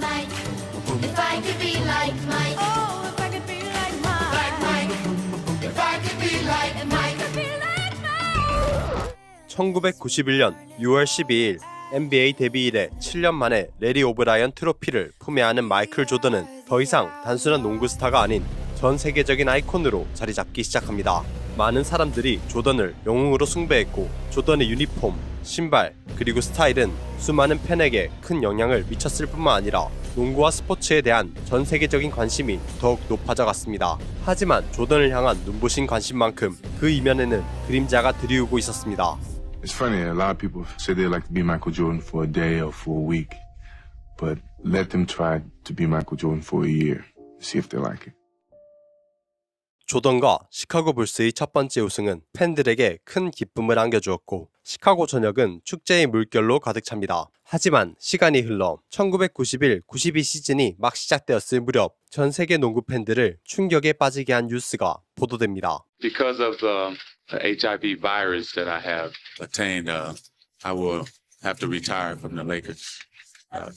Mike. If I could be like Mike. Oh, if I could be like Mike. Like Mike. If I could be like Mike. Could be like Mike. 1991년 6월 12일 NBA 데뷔 이래 7년 만에 레리 오브라이언 트로피를 품에 안은 마이클 조던은 더 이상 단순한 농구 스타가 아닌 전 세계적인 아이콘으로 자리 잡기 시작합니다. 많은 사람들이 조던을 영웅으로 숭배했고 조던의 유니폼, 신발, 그리고 스타일은 수많은 팬에게 큰 영향을 미쳤을 뿐만 아니라 농구와 스포츠에 대한 전 세계적인 관심이 더욱 높아져 갔습니다. 하지만 조던을 향한 눈부신 관심만큼 그 이면에는 그림자가 드리우고 있었습니다. It's funny, a lot of people say they like to be Michael Jordan for a day or for a week, but let them try to be Michael Jordan for a year, see if they like it. 조던과 시카고 불스의 첫 번째 우승은 팬들에게 큰 기쁨을 안겨주었고 시카고 전역은 축제의 물결로 가득 찹니다. 하지만 시간이 흘러 1991-92 시즌이 막 시작되었을 무렵 전 세계 농구 팬들을 충격에 빠지게 한 뉴스가 보도됩니다. Because of the HIV virus that I have attained, I will have to retire from the Lakers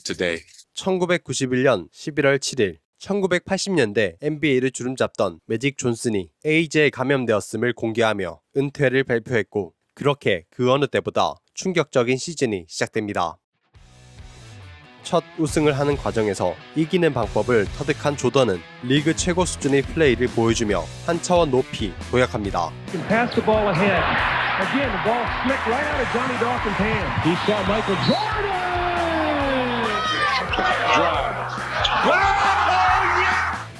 today. 1991년 11월 7일 1980년대 NBA를 주름잡던 매직 존슨이 AIDS에 감염되었음을 공개하며 은퇴를 발표했고 그렇게 그 어느 때보다 충격적인 시즌이 시작됩니다. 첫 우승을 하는 과정에서 이기는 방법을 터득한 조던은 리그 최고 수준의 플레이를 보여주며 한 차원 높이 도약합니다. Pass the ball ahead. Again, the ball slipped right out of Johnny Dawson's hand. He saw Michael Jordan.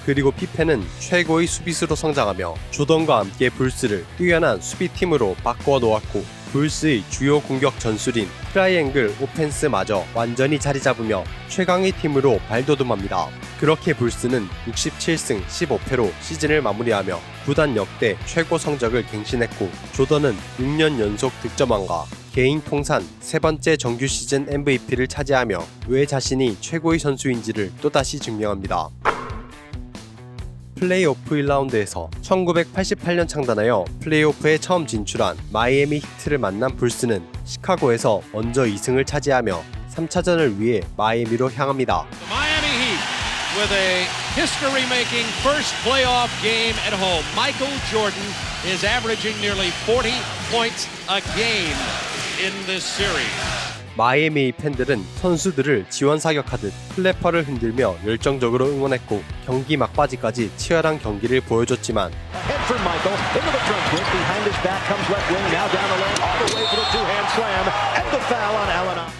그리고 피펜은 최고의 수비수로 성장하며 조던과 함께 불스를 뛰어난 수비팀으로 바꾸어 놓았고 불스의 주요 공격 전술인 트라이앵글 오펜스마저 완전히 자리 잡으며 최강의 팀으로 발돋움합니다. 그렇게 불스는 67승 15패로 시즌을 마무리하며 구단 역대 최고 성적을 갱신했고 조던은 6년 연속 득점왕과 개인 통산 세 번째 정규 시즌 MVP를 차지하며 왜 자신이 최고의 선수인지를 또다시 증명합니다. 플레이오프 1라운드에서 1988년 창단하여 플레이오프에 처음 진출한 마이애미 히트를 만난 불스는 시카고에서 먼저 2승을 차지하며 3차전을 위해 마이애미로 향합니다. Miami Heat with a history-making first playoff game at home. Michael Jordan is averaging nearly 40 points a game in this series. 마이애미 팬들은 선수들을 지원 사격하듯 플래퍼를 흔들며 열정적으로 응원했고 경기 막바지까지 치열한 경기를 보여줬지만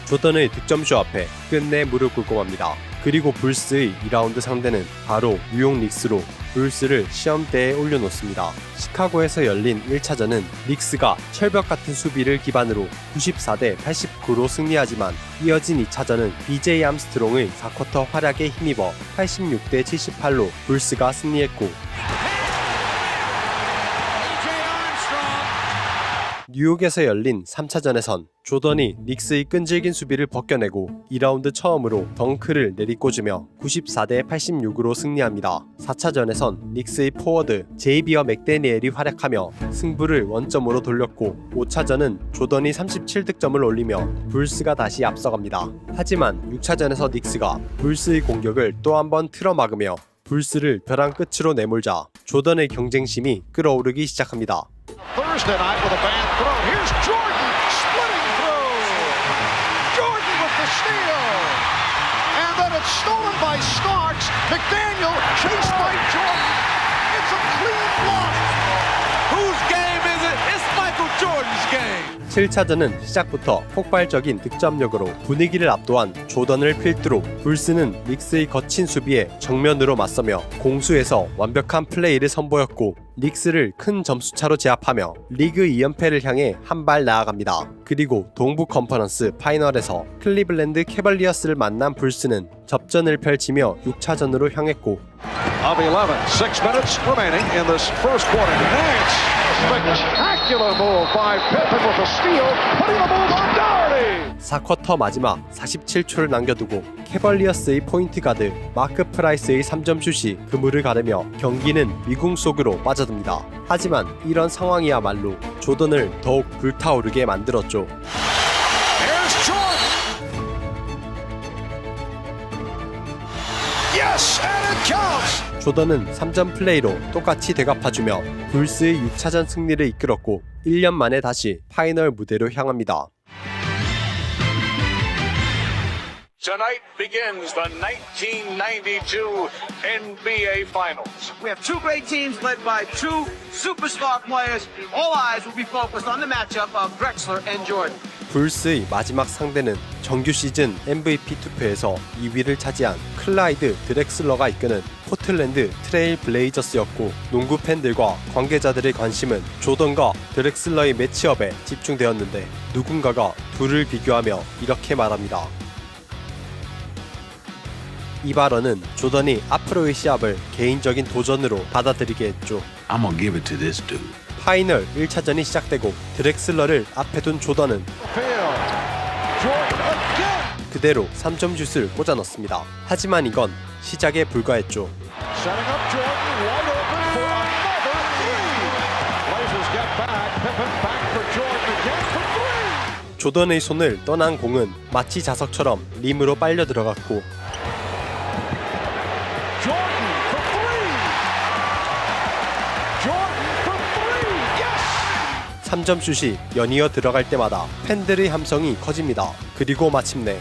조던의 득점쇼 앞에 끝내 무릎 꿇고 맙니다. 그리고 불스의 2라운드 상대는 바로 뉴욕 닉스로 불스를 시험대에 올려놓습니다. 시카고에서 열린 1차전은 닉스가 철벽같은 수비를 기반으로 94대 89로 승리하지만 이어진 2차전은 BJ 암스트롱의 4쿼터 활약에 힘입어 86대 78로 불스가 승리했고 뉴욕에서 열린 3차전에선 조던이 닉스의 끈질긴 수비를 벗겨내고 2라운드 처음으로 덩크를 내리꽂으며 94대 86으로 승리합니다. 4차전에선 닉스의 포워드 제이비어 맥데니엘이 활약하며 승부를 원점으로 돌렸고 5차전은 조던이 37득점을 올리며 불스가 다시 앞서갑니다. 하지만 6차전에서 닉스가 불스의 공격을 또 한 번 틀어막으며 불스를 벼랑 끝으로 내몰자 조던의 경쟁심이 끌어오르기 시작합니다. Thursday night with a bad throw. Here's Jordan splitting through. Jordan with the steal. And then it's stolen by Starks. McDaniel chased by Jordan. It's a clean block. Whose game is it? It's Michael Jordan's game. 7차전은 시작부터 폭발적인 득점력으로 분위기를 압도한 조던을 필두로 불스는 닉스의 거친 수비에 정면으로 맞서며 공수에서 완벽한 플레이를 선보였고 닉스를 큰 점수차로 제압하며 리그 2연패를 향해 한 발 나아갑니다. 그리고 동부 컨퍼런스 파이널에서 클리블랜드 캐벌리어스를 만난 불스는 접전을 펼치며 6차전으로 향했고 Of 11, 6 minutes remaining in this first quarter. Nance, spectacular move by Pippen with a steal, putting the move on Doherty. 4쿼터 마지막 47초를 남겨두고 캐벌리어스의 포인트 가드 마크 프라이스의 3점 슛이 그물을 가르며 경기는 미궁 속으로 빠져듭니다. 하지만 이런 상황이야말로 조던을 더욱 불타오르게 만들었죠. Here's Jordan. Yes, and it counts. 조던은 3점 플레이로 똑같이 되갚아주며 불스의 6차전 승리를 이끌었고 1년 만에 다시 파이널 무대로 향합니다. Tonight begins the 1992 NBA Finals. We have two great teams led by two superstar players. All eyes will be focused on the matchup of Drexler and Jordan. 불스의 마지막 상대는 정규 시즌 MVP 투표에서 2위를 차지한 클라이드 드렉슬러가 이끄는 포틀랜드 트레일 블레이저스였고 농구 팬들과 관계자들의 관심은 조던과 드렉슬러의 매치업에 집중되었는데 누군가가 둘을 비교하며 이렇게 말합니다. 이 발언은 조던이 앞으로의 시합을 개인적인 도전으로 받아들이게 했죠. I'm gonna give it to this dude. 파이널 1차전이 시작되고 드렉슬러를 앞에 둔 조던은 그대로 3점 슛을 꽂아 넣습니다. 하지만 이건 시작에 불과했죠. Setting up Jordan, wide open for another three. Blazers get back. Pippen back for Jordan again for three. 조던의 손을 떠난 공은 마치 자석처럼 림으로 빨려 들어갔고 Jordan for three. Jordan for three. Yes. 3점 슛이 연이어 들어갈 때마다 팬들의 함성이 커집니다. 그리고 마침내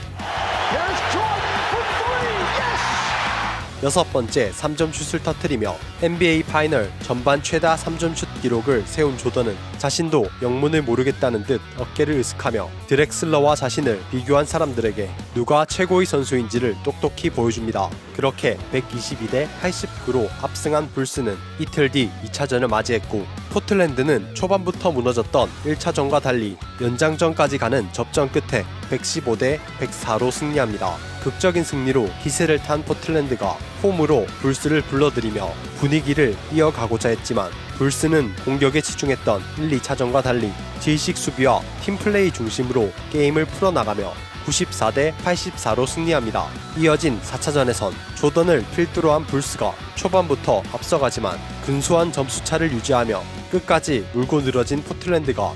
Here's Jordan for three. Yes. 여섯 번째 3점 슛을 터뜨리며 NBA 파이널 전반 최다 3점 슛 기록을 세운 조던은 자신도 영문을 모르겠다는 듯 어깨를 으쓱하며 드렉슬러와 자신을 비교한 사람들에게 누가 최고의 선수인지를 똑똑히 보여줍니다. 그렇게 122대 89로 압승한 불스는 이틀 뒤 2차전을 맞이했고 포틀랜드는 초반부터 무너졌던 1차전과 달리 연장전까지 가는 접전 끝에 115대 104로 승리합니다. 극적인 승리로 기세를 탄 포틀랜드가 홈으로 불스를 불러들이며 분위기를 이어가고자 했지만 불스는 공격에 치중했던 1, 2차전과 달리 질식 수비와 팀플레이 중심으로 게임을 풀어나가며 94대 84로 승리합니다. 이어진 4차전에선 조던을 필두로 한 불스가 초반부터 앞서가지만 근소한 점수차를 유지하며 끝까지 물고 늘어진 포틀랜드가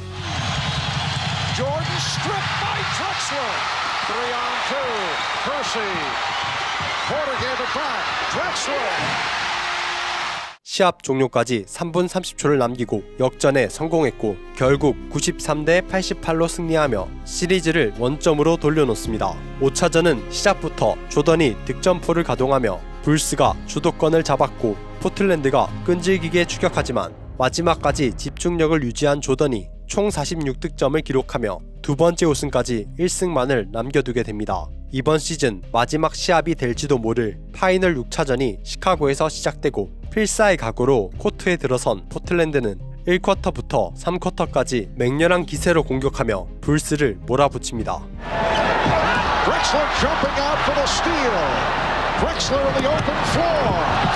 Jordan stripped by Drexler. 3-on-2. Percy. Porter gave it back. Drexler. 시합 종료까지 3분 30초를 남기고 역전에 성공했고 결국 93대 88로 승리하며 시리즈를 원점으로 돌려놓습니다. 5차전은 시작부터 조던이 득점포를 가동하며 불스가 주도권을 잡았고 포틀랜드가 끈질기게 추격하지만 마지막까지 집중력을 유지한 조던이 총 46득점을 기록하며 두 번째 우승까지 1승만을 남겨두게 됩니다. 이번 시즌 마지막 시합이 될지도 모를 파이널 6차전이 시카고에서 시작되고 필사의 각오로 코트에 들어선 포틀랜드는 1쿼터부터 3쿼터까지 맹렬한 기세로 공격하며 불스를 몰아붙입니다. Drexler jumping out for the steal. Drexler on the open floor.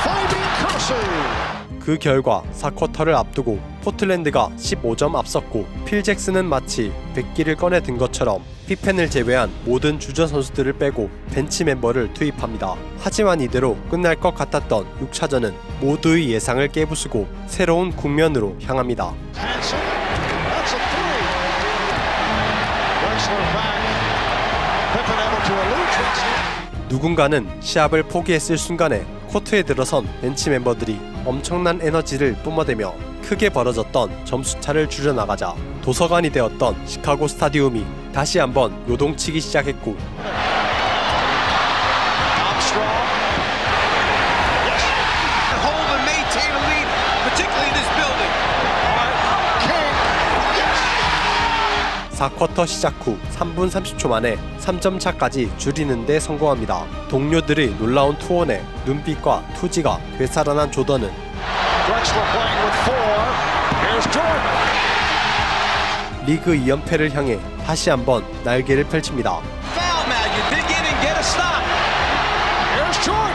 Finding Kersey. 그 결과 4쿼터를 앞두고 포틀랜드가 15점 앞섰고 필 잭슨은 마치 백기를 꺼내 든 것처럼 피펜을 제외한 모든 주전 선수들을 빼고 벤치 멤버를 투입합니다. 하지만 이대로 끝날 것 같았던 6차전은 모두의 예상을 깨부수고 새로운 국면으로 향합니다. Hanson. That's a three. Drexler back. Pippen able to elude Drexler. 누군가는 시합을 포기했을 순간에 코트에 들어선 벤치 멤버들이 엄청난 에너지를 뿜어대며 크게 벌어졌던 점수차를 줄여나가자 도서관이 되었던 시카고 스타디움이 다시 한번 요동치기 시작했고 Armstrong. Yes. Hold and maintain a lead, particularly in this building. King. Yes. 4쿼터 시작 후 3분 30초 만에 3점 차까지 줄이는 데 성공합니다. 동료들의 놀라운 투혼에 눈빛과 투지가 되살아난 조던은 Drexler playing with four. Here's Jordan. 리그 2연패를 향해 다시 한번 날개를 펼칩니다. Foul now, you dig in and get a stop. Here's Jordan.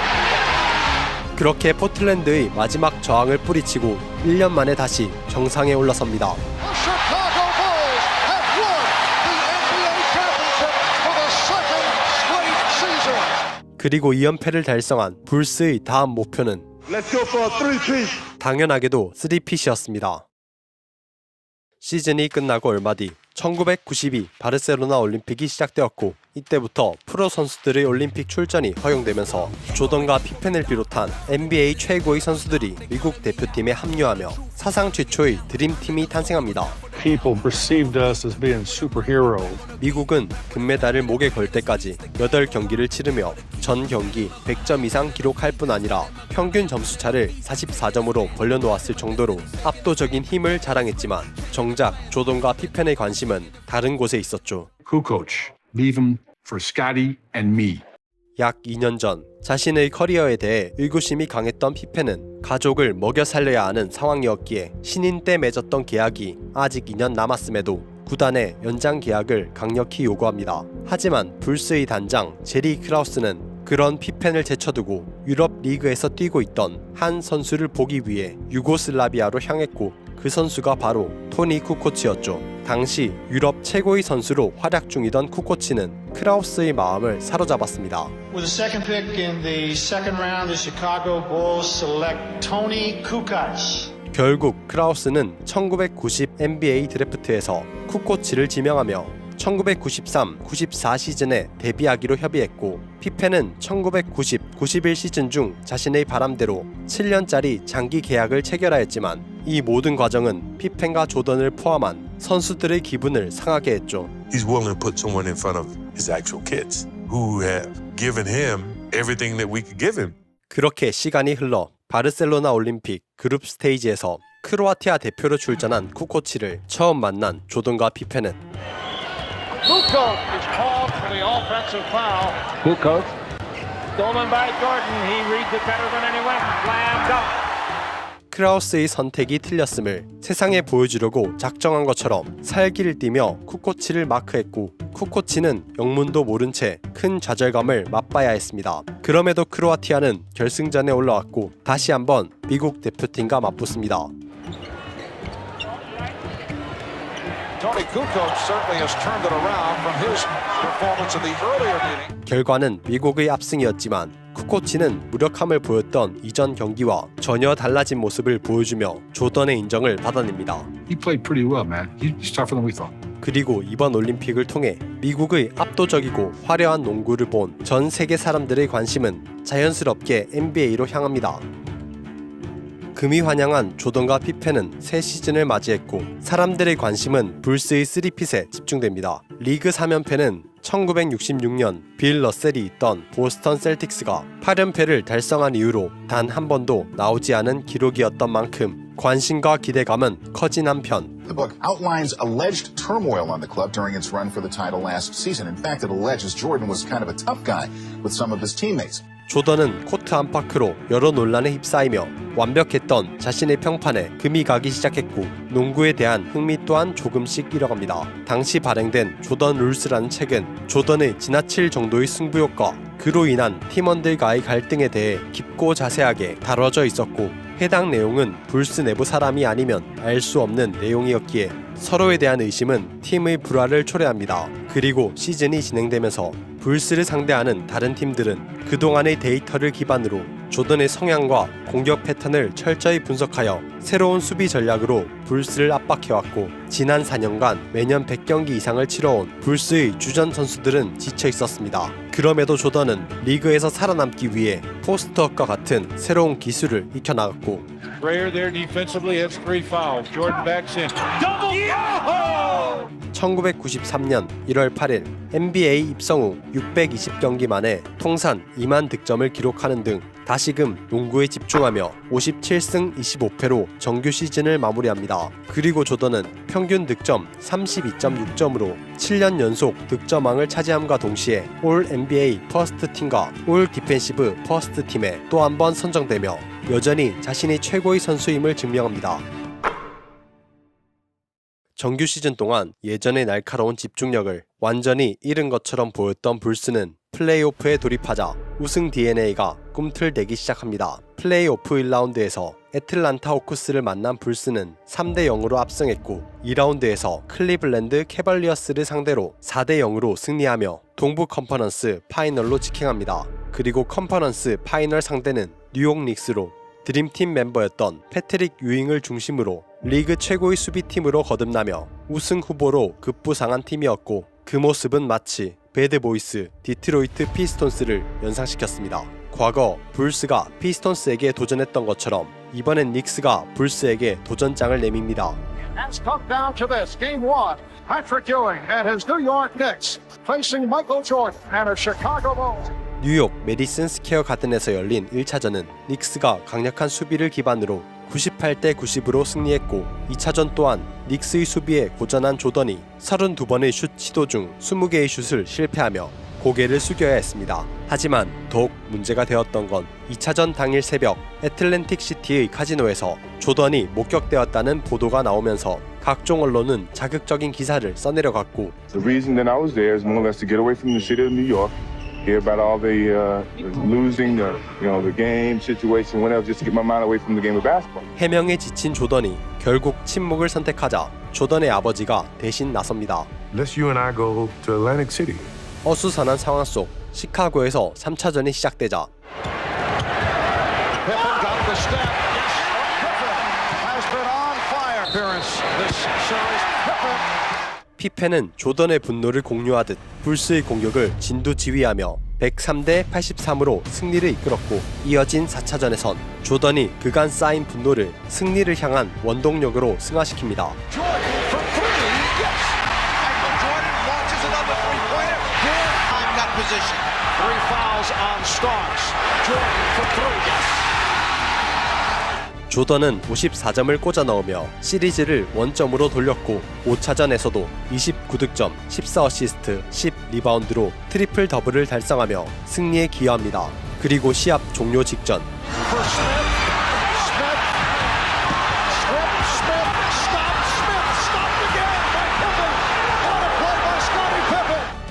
그렇게 포틀랜드의 마지막 저항을 뿌리치고 1년 만에 다시 정상에 올라섭니다. The Chicago Bulls have won the NBA championship for the second straight season. 그리고 2연패를 달성한 불스의 다음 목표는 Let's go for a three-peat. 당연하게도 3핏이었습니다. 시즌이 끝나고 얼마 뒤 1992 바르셀로나 올림픽이 시작되었고 이때부터 프로 선수들의 올림픽 출전이 허용되면서 조던과 피펜을 비롯한 NBA 최고의 선수들이 미국 대표팀에 합류하며 사상 최초의 드림팀이 탄생합니다. People perceived us as being superheroes. 미국은 금메달을 목에 걸 때까지 8경기를 치르며 전 경기 100점 이상 기록할 뿐 아니라 평균 점수차를 44점으로 벌려놓았을 정도로 압도적인 힘을 자랑했지만 정작 조던과 피펜의 관심은 다른 곳에 있었죠. Kukoc, leave him for Scotty and me. 약 2년 전 자신의 커리어에 대해 의구심이 강했던 피펜은 가족을 먹여 살려야 하는 상황이었기에 신인 때 맺었던 계약이 아직 2년 남았음에도 구단의 연장 계약을 강력히 요구합니다. 하지만 불스의 단장 제리 크라우스는 그런 피펜을 제쳐두고 유럽 리그에서 뛰고 있던 한 선수를 보기 위해 유고슬라비아로 향했고 그 선수가 바로 토니 쿠코치였죠. 당시 유럽 최고의 선수로 활약 중이던 쿠코치는 크라우스의 마음을 사로잡았습니다. With the second pick in the second round, the Chicago Bulls select Tony Kukoc. 결국 크라우스는 1990 NBA 드래프트에서 쿠코치를 지명하며 1993-94 시즌에 데뷔하기로 협의했고 피펜은 1990-91 시즌 중 자신의 바람대로 7년짜리 장기 계약을 체결하였지만 이 모든 과정은 피펜과 조던을 포함한 선수들의 기분을 상하게 했죠. He's willing to put someone in front of his actual kids who have given him everything that we could give him. 그렇게 시간이 흘러 바르셀로나 올림픽 그룹 스테이지에서 크로아티아 대표로 출전한 쿠코치를 처음 만난 조던과 피펜은 Kukoc is called for the offensive foul. Kukoc, stolen by Jordan. He reads it better than anyone. Slammed up. 크라우스의 선택이 틀렸음을 세상에 보여주려고 작정한 것처럼 살기를 띠며 쿠코치를 마크했고 쿠코치는 영문도 모른 채 큰 좌절감을 맛봐야 했습니다. 그럼에도 크로아티아는 결승전에 올라왔고 다시 한번 미국 대표팀과 맞붙습니다. Tony Kukoc certainly has turned it around from his performance in the earlier meeting. 결과는 미국의 압승이었지만 쿠코치는 무력함을 보였던 이전 경기와 전혀 달라진 모습을 보여주며 조던의 인정을 받아냅니다. He played pretty well, man. He's tougher than we thought. 그리고 이번 올림픽을 통해 미국의 압도적이고 화려한 농구를 본 전 세계 사람들의 관심은 자연스럽게 NBA로 향합니다. 금이 환영한 조던과 피펜은 새 시즌을 맞이했고 사람들의 관심은 불스의 3핏에 집중됩니다. 리그 3연패는 1966년 빌 러셀이 있던 보스턴 셀틱스가 8연패를 달성한 이후로 단 한 번도 나오지 않은 기록이었던 만큼 관심과 기대감은 커진 한편 The book outlines alleged turmoil on the club during its run for the title last season. In fact, it alleges Jordan was kind of a tough guy with some of his teammates. 조던은 코트 안팎으로 여러 논란에 휩싸이며 완벽했던 자신의 평판에 금이 가기 시작했고 농구에 대한 흥미 또한 조금씩 잃어갑니다. 당시 발행된 조던 룰스라는 책은 조던의 지나칠 정도의 승부욕과 그로 인한 팀원들과의 갈등에 대해 깊고 자세하게 다뤄져 있었고 해당 내용은 불스 내부 사람이 아니면 알 수 없는 내용이었기에 서로에 대한 의심은 팀의 불화를 초래합니다. 그리고 시즌이 진행되면서 불스를 상대하는 다른 팀들은 그동안의 데이터를 기반으로 조던의 성향과 공격 패턴을 철저히 분석하여 새로운 수비 전략으로 불스를 압박해왔고 지난 4년간 매년 100경기 이상을 치러온 불스의 주전 선수들은 지쳐 있었습니다. 그럼에도 조던은 리그에서 살아남기 위해 포스트업과 같은 새로운 기술을 익혀나갔고 Strayer there defensively has 3 fouls. Jordan backs in. Double! 1993년 1월 8일 NBA 입성 후 620경기 만에 통산 2만 득점을 기록하는 등 다시금 농구에 집중하며 57승 25패로 정규 시즌을 마무리합니다. 그리고 조던은 평균 득점 32.6점으로 7년 연속 득점왕을 차지함과 동시에 올 NBA 퍼스트 팀과 올 디펜시브 퍼스트 팀에 또 한 번 선정되며 여전히 자신이 최고의 선수임을 증명합니다. 정규 시즌 동안 예전의 날카로운 집중력을 완전히 잃은 것처럼 보였던 불스는 플레이오프에 돌입하자 우승 DNA가 꿈틀대기 시작합니다. 플레이오프 1라운드에서 애틀란타 호크스를 만난 불스는 3대0으로 압승했고 2라운드에서 클리블랜드 캐벌리어스를 상대로 4대0으로 승리하며 동부 컨퍼런스 파이널로 직행합니다. 그리고 컨퍼런스 파이널 상대는 뉴욕 닉스로 드림팀 멤버였던 패트릭 유잉을 중심으로 리그 최고의 수비팀으로 거듭나며 우승 후보로 급부상한 팀이었고 그 모습은 마치 배드보이스 디트로이트 피스톤스를 연상시켰습니다. 과거 불스가 피스톤스에게 도전했던 것처럼 이번엔 닉스가 불스에게 도전장을 내밉니다. Let's come down to this. Game 1. Patrick Ewing and his New York Knicks facing Michael Jordan and his Chicago Bulls. 뉴욕 메디슨 스퀘어 가든에서 열린 1차전은 닉스가 강력한 수비를 기반으로 98대 90으로 승리했고 2차전 또한 닉스의 수비에 고전한 조던이 32번의 슛 시도 중 20개의 슛을 실패하며 고개를 숙여야 했습니다. 하지만 더욱 문제가 되었던 건 2차전 당일 새벽 애틀랜틱 시티의 카지노에서 조던이 목격되었다는 보도가 나오면서 각종 언론은 자극적인 기사를 써내려갔고 The reason that I was there is more or less to get away from the city of New York, hear about all the losing, the game situation, whatever, just to get my mind away from the game of basketball. 해명에 지친 조던이 결국 침묵을 선택하자 조던의 아버지가 대신 나섭니다. Let's you and I go to Atlantic City. 어수선한 상황 속 시카고에서 3차전이 시작되자 Pippen got the step. Pippen has been on fire. Appearance this series. Pippen. 피펜은 조던의 분노를 공유하듯 불스의 공격을 진두지휘하며 103대 83으로 승리를 이끌었고 이어진 4차전에선 조던이 그간 쌓인 분노를 승리를 향한 원동력으로 승화시킵니다. Position. 3 fouls on Starks. Jordan for 3. 조던은 54점을 꽂아 넣으며 시리즈를 원점으로 돌렸고 5차전에서도 29득점, 14어시스트, 10리바운드로 트리플 더블을 달성하며 승리에 기여합니다. 그리고 시합 종료 직전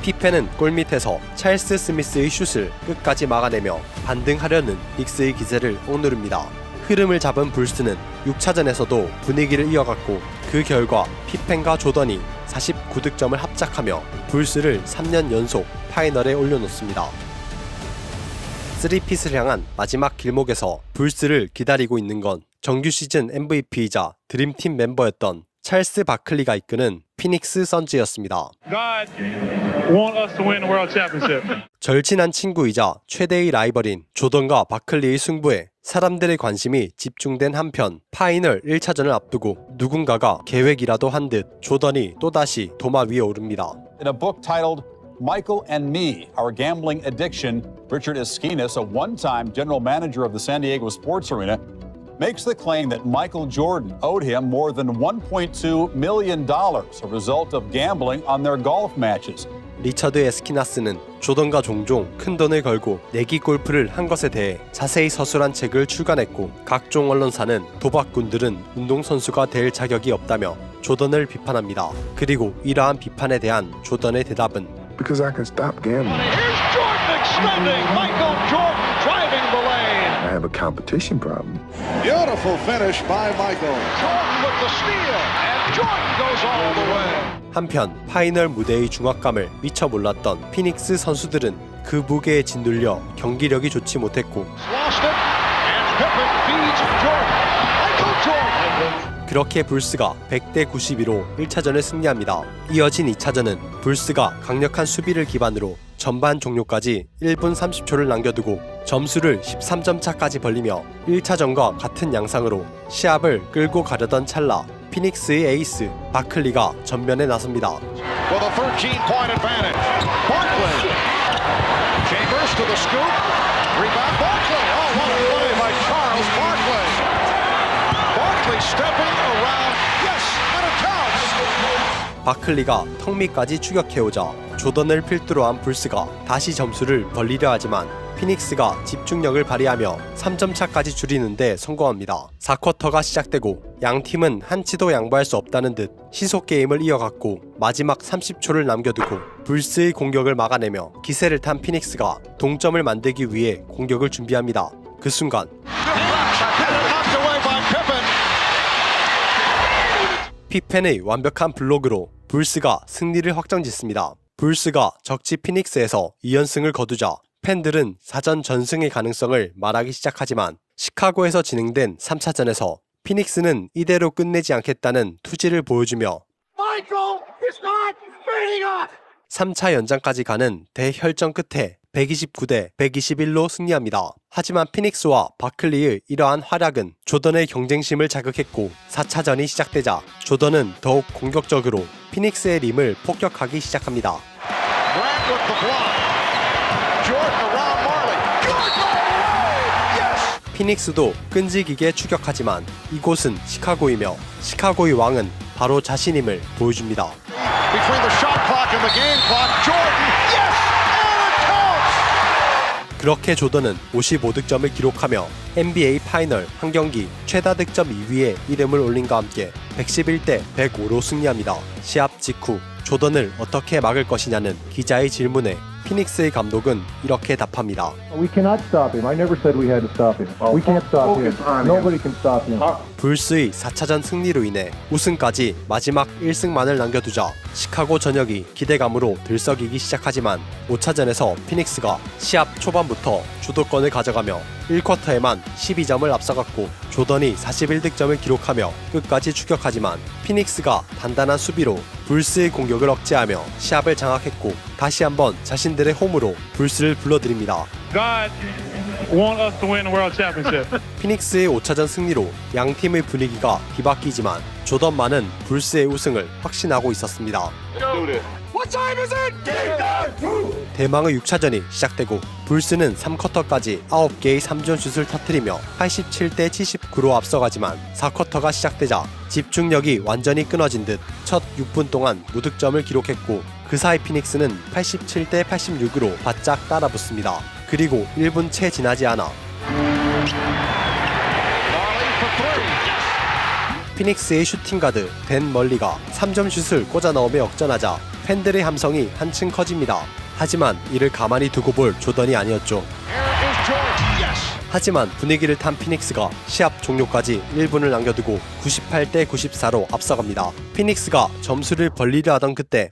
피펜은 골밑에서 찰스 스미스의 슛을 끝까지 막아내며 반등하려는 닉스의 기세를 억누릅니다. 흐름을 잡은 불스는 6차전에서도 분위기를 이어갔고 그 결과 피펜과 조던이 49득점을 합작하며 불스를 3년 연속 파이널에 올려놓습니다. 3핏을 향한 마지막 길목에서 불스를 기다리고 있는 건 정규 시즌 MVP이자 드림팀 멤버였던 찰스 바클리가 이끄는 피닉스 선즈였습니다. God want us to win the world championship. 절친한 친구이자 최대의 라이벌인 조던과 바클리의 승부에 사람들의 관심이 집중된 한편 파이널 1차전을 앞두고 누군가가 계획이라도 한 듯 조던이 또다시 도마 위에 오릅니다. In a book titled Michael and Me, Our Gambling Addiction, Richard Esquinas, a one-time general manager of the San Diego Sports Arena, makes the claim that Michael Jordan owed him more than $1.2 million, a result of gambling on their golf matches. 리처드 에스키나스는 조던과 종종 큰 돈을 걸고 내기 골프를 한 것에 대해 자세히 서술한 책을 출간했고 각종 언론사는 도박꾼들은 운동선수가 될 자격이 없다며 조던을 비판합니다. 그리고 이러한 비판에 대한 조던의 대답은 Because I can stop gambling. Here's Jordan extending. Michael Jordan driving the lane. I have a competition problem. Beautiful finish by Michael. Jordan with the steal. And Jordan goes all the way. 한편 파이널 무대의 중압감을 미처 몰랐던 피닉스 선수들은 그 무게에 짓눌려 경기력이 좋지 못했고 Lost it. And Pippen feeds Jordan. Michael Jordan. 그렇게 불스가 100대 92로 1차전을 승리합니다. 이어진 2차전은 불스가 강력한 수비를 기반으로 전반 종료까지 1분 30초를 남겨두고 점수를 13점 차까지 벌리며 1차전과 같은 양상으로 시합을 끌고 가려던 찰나 피닉스의 에이스 바클리가 전면에 나섭니다. With a 13-point advantage. Barkley. Chambers to the scoop. Rebound Barkley. Oh, what a play by Charles Barkley. Barkley stepping around. Yes, and it counts. 바클리가 턱 밑까지 추격해오자 조던을 필두로 한 불스가 다시 점수를 벌리려 하지만 피닉스가 집중력을 발휘하며 3점 차까지 줄이는 데 성공합니다. 4쿼터가 시작되고 양팀은 한치도 양보할 수 없다는 듯 시속 게임을 이어갔고 마지막 30초를 남겨두고 불스의 공격을 막아내며 기세를 탄 피닉스가 동점을 만들기 위해 공격을 준비합니다. 그 순간 피펜의 완벽한 블록으로 불스가 승리를 확정짓습니다. 불스가 적지 피닉스에서 2연승을 거두자 팬들은 사전 전승의 가능성을 말하기 시작하지만 시카고에서 진행된 3차전에서 피닉스는 이대로 끝내지 않겠다는 투지를 보여주며 Michael is not beating us. 3차 연장까지 가는 대혈전 끝에 129대 121로 승리합니다. 하지만 피닉스와 바클리의 이러한 활약은 조던의 경쟁심을 자극했고 4차전이 시작되자 조던은 더욱 공격적으로 피닉스의 림을 폭격하기 시작합니다. 피닉스도 끈질기게 추격하지만 이곳은 시카고이며 시카고의 왕은 바로 자신임을 보여줍니다. 그렇게 조던은 55득점을 기록하며 NBA 파이널 한 경기 최다 득점 2위에 이름을 올린과 함께 111대 105로 승리합니다. 시합 직후 조던을 어떻게 막을 것이냐는 기자의 질문에 피닉스의 감독은 이렇게 답합니다. We cannot stop him. I never said we had to stop him. We can't stop him. Nobody can stop him. 불스의 4차전 승리로 인해 우승까지 마지막 1승만을 남겨두자 시카고 전역이 기대감으로 들썩이기 시작하지만 5차전에서 피닉스가 시합 초반부터 주도권을 가져가며 1쿼터에만 12점을 앞서갔고 조던이 41득점을 기록하며 끝까지 추격하지만 피닉스가 단단한 수비로 불스의 공격을 억제하며 시합을 장악했고 다시 한번 자신들의 홈으로 불스를 불러들입니다. God want us to win the world championship. 피닉스의 5차전 승리로 양 팀의 분위기가 뒤바뀌지만 조던만은 불스의 우승을 확신하고 있었습니다. What time is it? 대망의 6차전이 시작되고 불스는 3쿼터까지 9개의 3점 슛을 터뜨리며 87대 79로 앞서가지만 4쿼터가 시작되자 집중력이 완전히 끊어진 듯 첫 6분 동안 무득점을 기록했고 그 사이 피닉스는 87대 86으로 바짝 따라붙습니다. 그리고 1분 채 지나지 않아 피닉스의 슈팅가드 댄 멀리가 3점 슛을 꽂아 넣으며 역전하자 팬들의 함성이 한층 커집니다. 하지만 이를 가만히 두고 볼 조던이 아니었죠. 하지만 분위기를 탄 피닉스가 시합 종료까지 1분을 남겨두고 98대 94로 앞서갑니다. 피닉스가 점수를 벌리려 하던 그때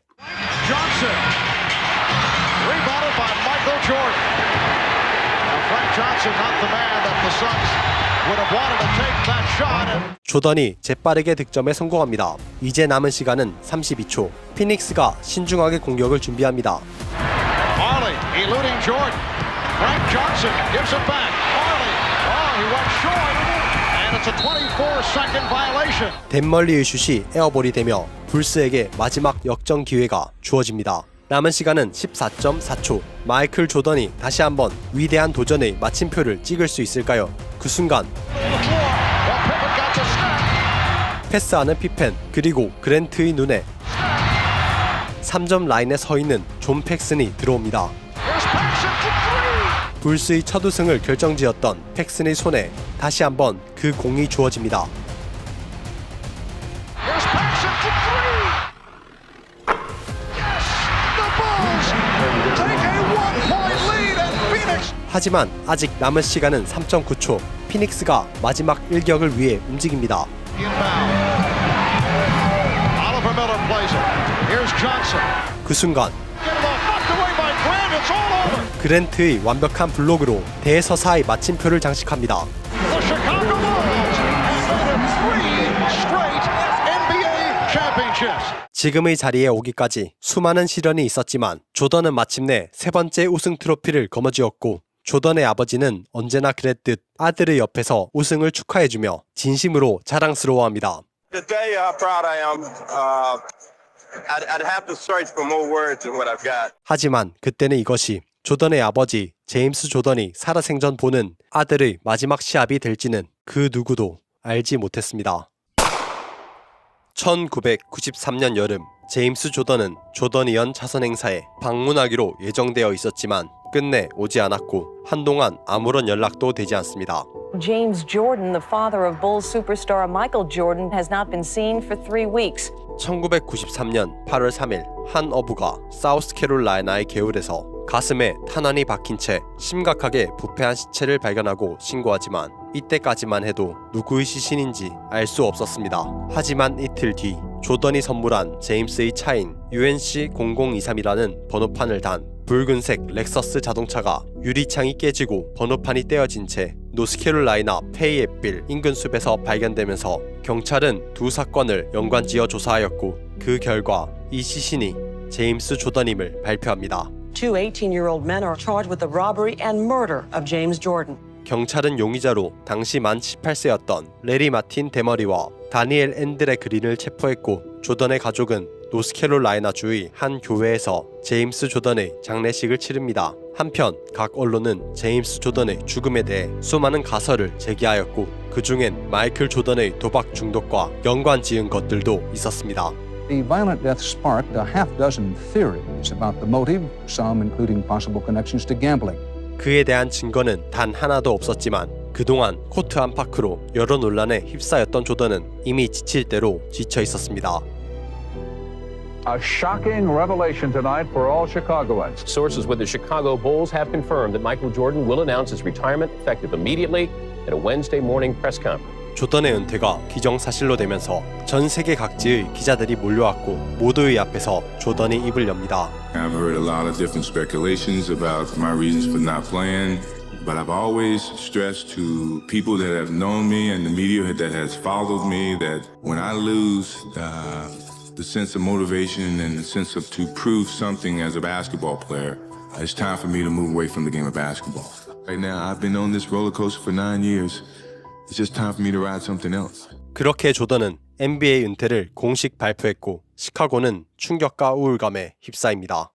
조던이 재빠르게 득점에 성공합니다. 이제 남은 시간은 32초. 피닉스가 신중하게 공격을 준비합니다. 댄멀리의 슛이 에어볼이 되며 불스에게 마지막 역전 기회가 주어집니다. 남은 시간은 14.4초. 마이클 조던이 다시 한번 위대한 도전의 마침표를 찍을 수 있을까요? 그 순간 패스하는 피펜 그리고 그랜트의 눈에 3점 라인에 서 있는 존 팩슨이 들어옵니다. 불스의 첫 우승을 결정지었던 팩슨의 손에 다시 한번 그 공이 주어집니다. 하지만 아직 남은 시간은 3.9초. 피닉스가 마지막 일격을 위해 움직입니다. 그 순간 그랜트의 완벽한 블록으로 대서사의 마침표를 장식합니다. 지금의 자리에 오기까지 수많은 시련이 있었지만 조던은 마침내 세 번째 우승 트로피를 거머쥐었고 조던의 아버지는 언제나 그랬듯 아들의 옆에서 우승을 축하해주며 진심으로 자랑스러워합니다. Today, how proud I am. I'd have to search for more words than what I've got. 하지만 그때는 이것이 조던의 아버지 제임스 조던이 살아생전 보는 아들의 마지막 시합이 될지는 그 누구도 알지 못했습니다. 1993년 여름 제임스 조던은 조던이언 자선 행사에 방문하기로 예정되어 있었지만 끝내 오지 않았고 한동안 아무런 연락도 되지 않습니다. James Jordan, the father of Bulls superstar Michael Jordan, has not been seen for 3 weeks. 1993년 8월 3일 한 어부가 사우스캐롤라이나의 개울에서 가슴에 탄환이 박힌 채 심각하게 부패한 시체를 발견하고 신고하지만 이때까지만 해도 누구의 시신인지 알 수 없었습니다. 하지만 이틀 뒤 조던이 선물한 제임스의 차인 UNC0023이라는 번호판을 단 붉은색 렉서스 자동차가 유리창이 깨지고 번호판이 떼어진 채 노스캐롤라이나 페이앳빌 인근 숲에서 발견되면서 경찰은 두 사건을 연관지어 조사하였고 그 결과 이 시신이 제임스 조던임을 발표합니다. Two 18-year-old men are charged with the robbery and murder of James Jordan. 경찰은 용의자로 당시 만 18세였던 레리 마틴 데머리와 다니엘 앤드레 그린을 체포했고 조던의 가족은 노스캐롤라이나주의 한 교회에서 제임스 조던의 장례식을 치릅니다. 한편 각 언론은 제임스 조던의 죽음에 대해 수많은 가설을 제기하였고 그 중엔 마이클 조던의 도박 중독과 연관 지은 것들도 있었습니다. The violent death sparked a half dozen theories about the motive, some including possible connections to gambling. 그에 대한 증거는 단 하나도 없었지만 그동안 코트 안팎으로 여러 논란에 휩싸였던 조던은 이미 지칠 대로 지쳐 있었습니다. A shocking revelation tonight for all Chicagoans. Sources with the Chicago Bulls have confirmed that Michael Jordan will announce his retirement effective immediately at a Wednesday morning press conference. 조던의 은퇴가 기정사실로 되면서 전 세계 각지의 기자들이 몰려왔고 모두의 앞에서 조던이 입을 엽니다. I've heard a lot of different speculations about my reasons for not playing, but I've always stressed to people that have known me and the media that has followed me that when I lose the sense of motivation and the sense of to prove something as a basketball player, it's time for me to move away from the game of basketball. Right now, I've been on this roller coaster for 9 years. It's just time for me to ride something else. 그렇게 조던은 NBA 은퇴를 공식 발표했고 시카고는 충격과 우울감에 휩싸입니다.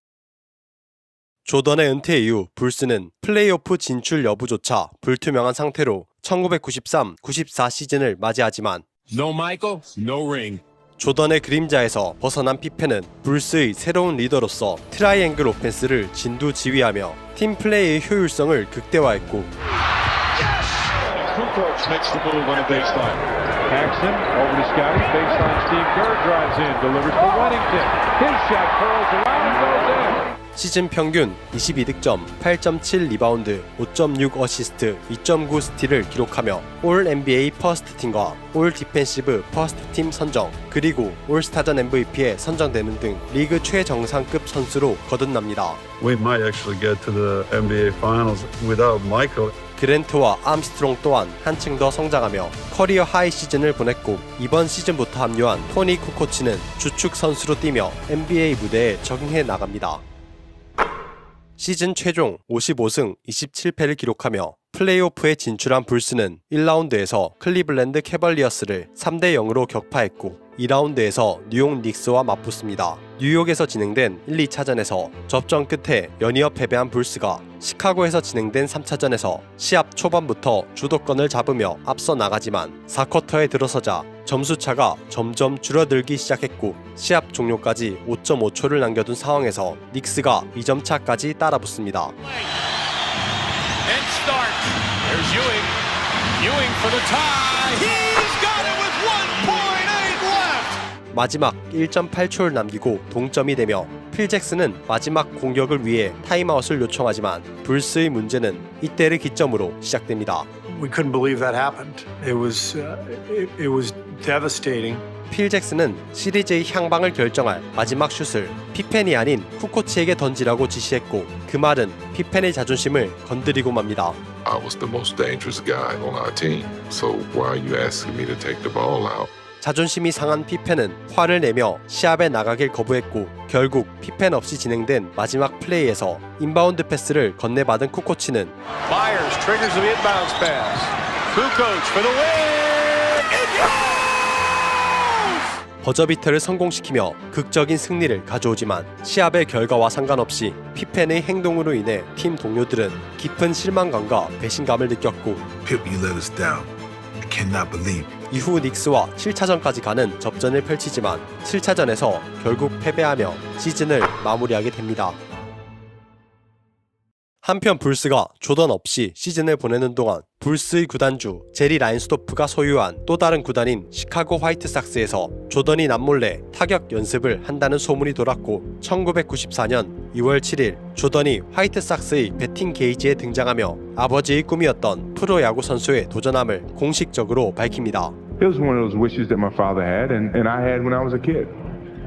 조던의 은퇴 이후 불스는 플레이오프 진출 여부조차 불투명한 상태로 1993-94 시즌을 맞이하지만 No Michael, no ring. 조던의 그림자에서 벗어난 피펜은 불스의 새로운 리더로서 트라이앵글 오펜스를 진두지휘하며 팀 플레이의 효율성을 극대화했고 Kukoc makes the move on a baseline. Paxson over to Scotty. Baseline, Steve Kerr drives in, delivers to Weddington. His shot curls around and goes in. 시즌 평균 22득점, 8.7 리바운드, 5.6 어시스트, 2.9 스틸을 기록하며 올 NBA 퍼스트 팀과 올 디펜시브 퍼스트 팀 선정, 그리고 올스타전 MVP에 선정되는 등 리그 최정상급 선수로 거듭납니다. We might actually get to the NBA Finals without Michael. 그랜트와 암스트롱 또한 한층 더 성장하며 커리어 하이 시즌을 보냈고 이번 시즌부터 합류한 토니 쿠코치는 주축 선수로 뛰며 NBA 무대에 적응해 나갑니다. 시즌 최종 55승 27패를 기록하며 플레이오프에 진출한 불스는 1라운드에서 클리블랜드 캐벌리어스를 3대0으로 격파했고 2라운드에서 뉴욕 닉스와 맞붙습니다. 뉴욕에서 진행된 1, 2차전에서 접전 끝에 연이어 패배한 불스가 시카고에서 진행된 3차전에서 시합 초반부터 주도권을 잡으며 앞서 나가지만 4쿼터에 들어서자 점수차가 점점 줄어들기 시작했고 시합 종료까지 5.5초를 남겨둔 상황에서 닉스가 2점 차까지 따라붙습니다. And start. There's Ewing. Ewing for the tie. He's got it with 1.8 left. 마지막 1.8초를 남기고 동점이 되며 필 잭슨은 마지막 공격을 위해 타임아웃을 요청하지만 불스의 문제는 이때를 기점으로 시작됩니다. We couldn't believe that happened. It was devastating. 필 잭슨은 시리즈의 향방을 결정할 마지막 슛을 피펜이 아닌 쿠코치에게 던지라고 지시했고 그 말은 피펜의 자존심을 건드리고 맙니다. I was the most dangerous guy on our team, so why are you asking me to take the ball out? 자존심이 상한 피펜은 화를 내며 시합에 나가길 거부했고 결국 피펜 없이 진행된 마지막 플레이에서 인바운드 패스를 건네받은 쿠코치는 Myers triggers the inbounds pass. Kukoc for the win. It goes! 버저비터를 성공시키며 극적인 승리를 가져오지만 시합의 결과와 상관없이 피펜의 행동으로 인해 팀 동료들은 깊은 실망감과 배신감을 느꼈고 Pip, you let us down. I cannot believe. 이후 닉스와 7차전까지 가는 접전을 펼치지만 7차전에서 결국 패배하며 시즌을 마무리하게 됩니다. 한편 불스가 조던 없이 시즌을 보내는 동안 불스의 구단주 제리 라인스도프가 소유한 또 다른 구단인 시카고 화이트삭스에서 조던이 남몰래 타격 연습을 한다는 소문이 돌았고 1994년 2월 7일 조던이 화이트삭스의 배팅 게이지에 등장하며 아버지의 꿈이었던 프로야구 선수에 도전함을 공식적으로 밝힙니다. It was one of those wishes that my father had and I had when I was a kid.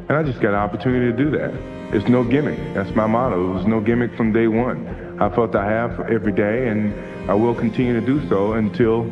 And I just got an opportunity to do that. It's no gimmick. That's my motto. It was no gimmick from day one. I felt I have every day and I will continue to do so until